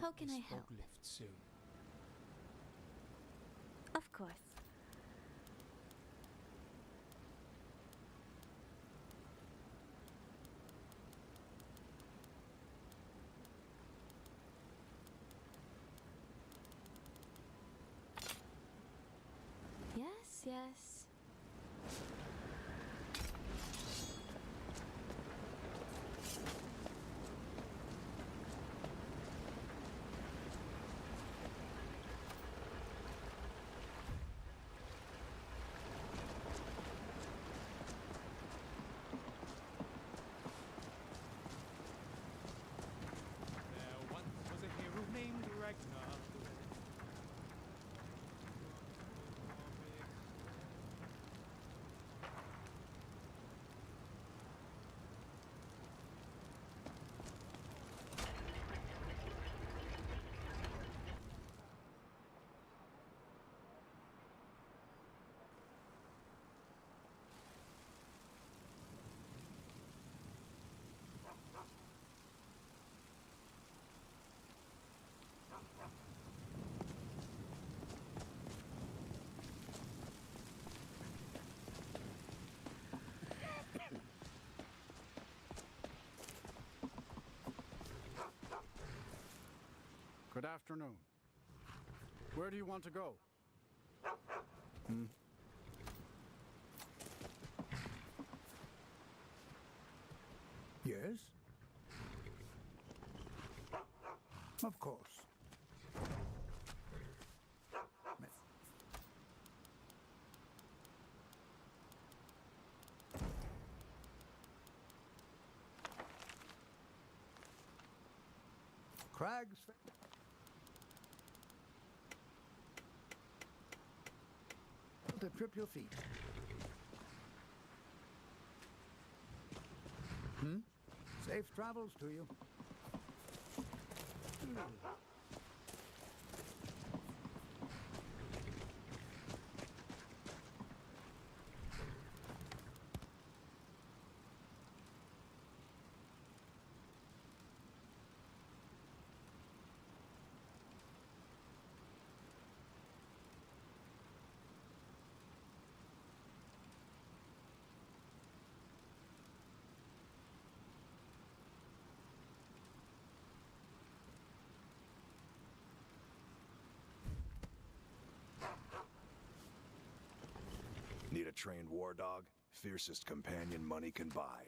How can I help? Lift soon. Of course. Yes, yes. There once was a hero named Ragnar. Good afternoon. Where do you want to go? Yes? Of course. Crag's... to trip your feet. Safe travels to you. trained war dog, fiercest companion money can buy.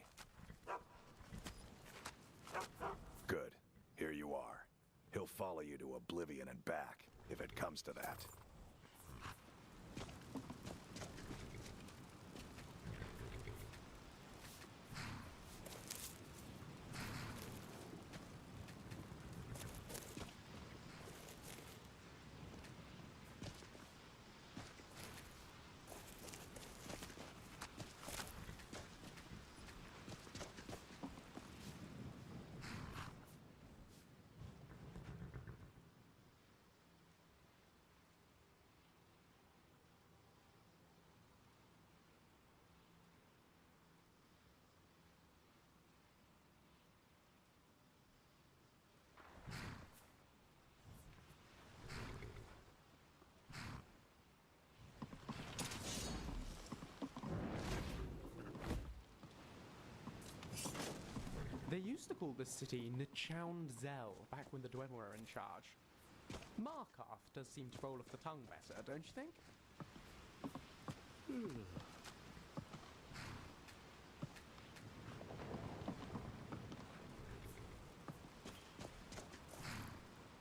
Good. Here you are. He'll follow you to oblivion and back, if it comes to that. They used to call this city Nichound Zel back when the Dwemer were in charge. Markarth does seem to roll off the tongue better, don't you think?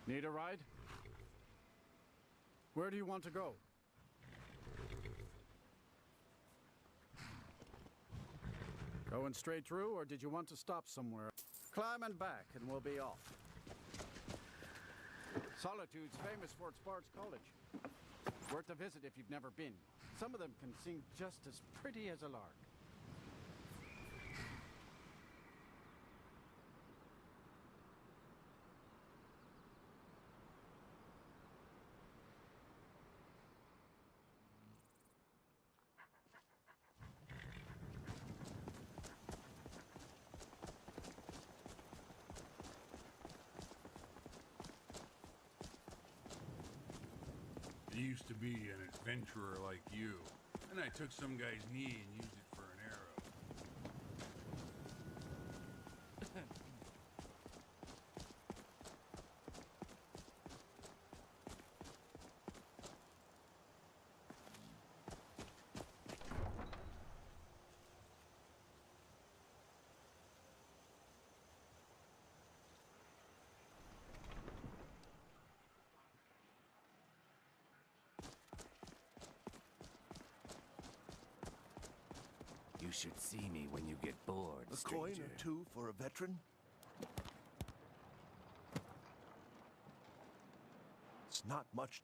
Need a ride? Where do you want to go? Going straight through, or did you want to stop somewhere? Climb and back, and we'll be off. Solitude's famous for its Bard's College. Worth a visit if you've never been. Some of them can sing just as pretty as a lark. I used to be an adventurer like you, and I took some guy's knee and used it for an arrow. You should see me when you get bored, A stranger. coin or two for a veteran? It's not much.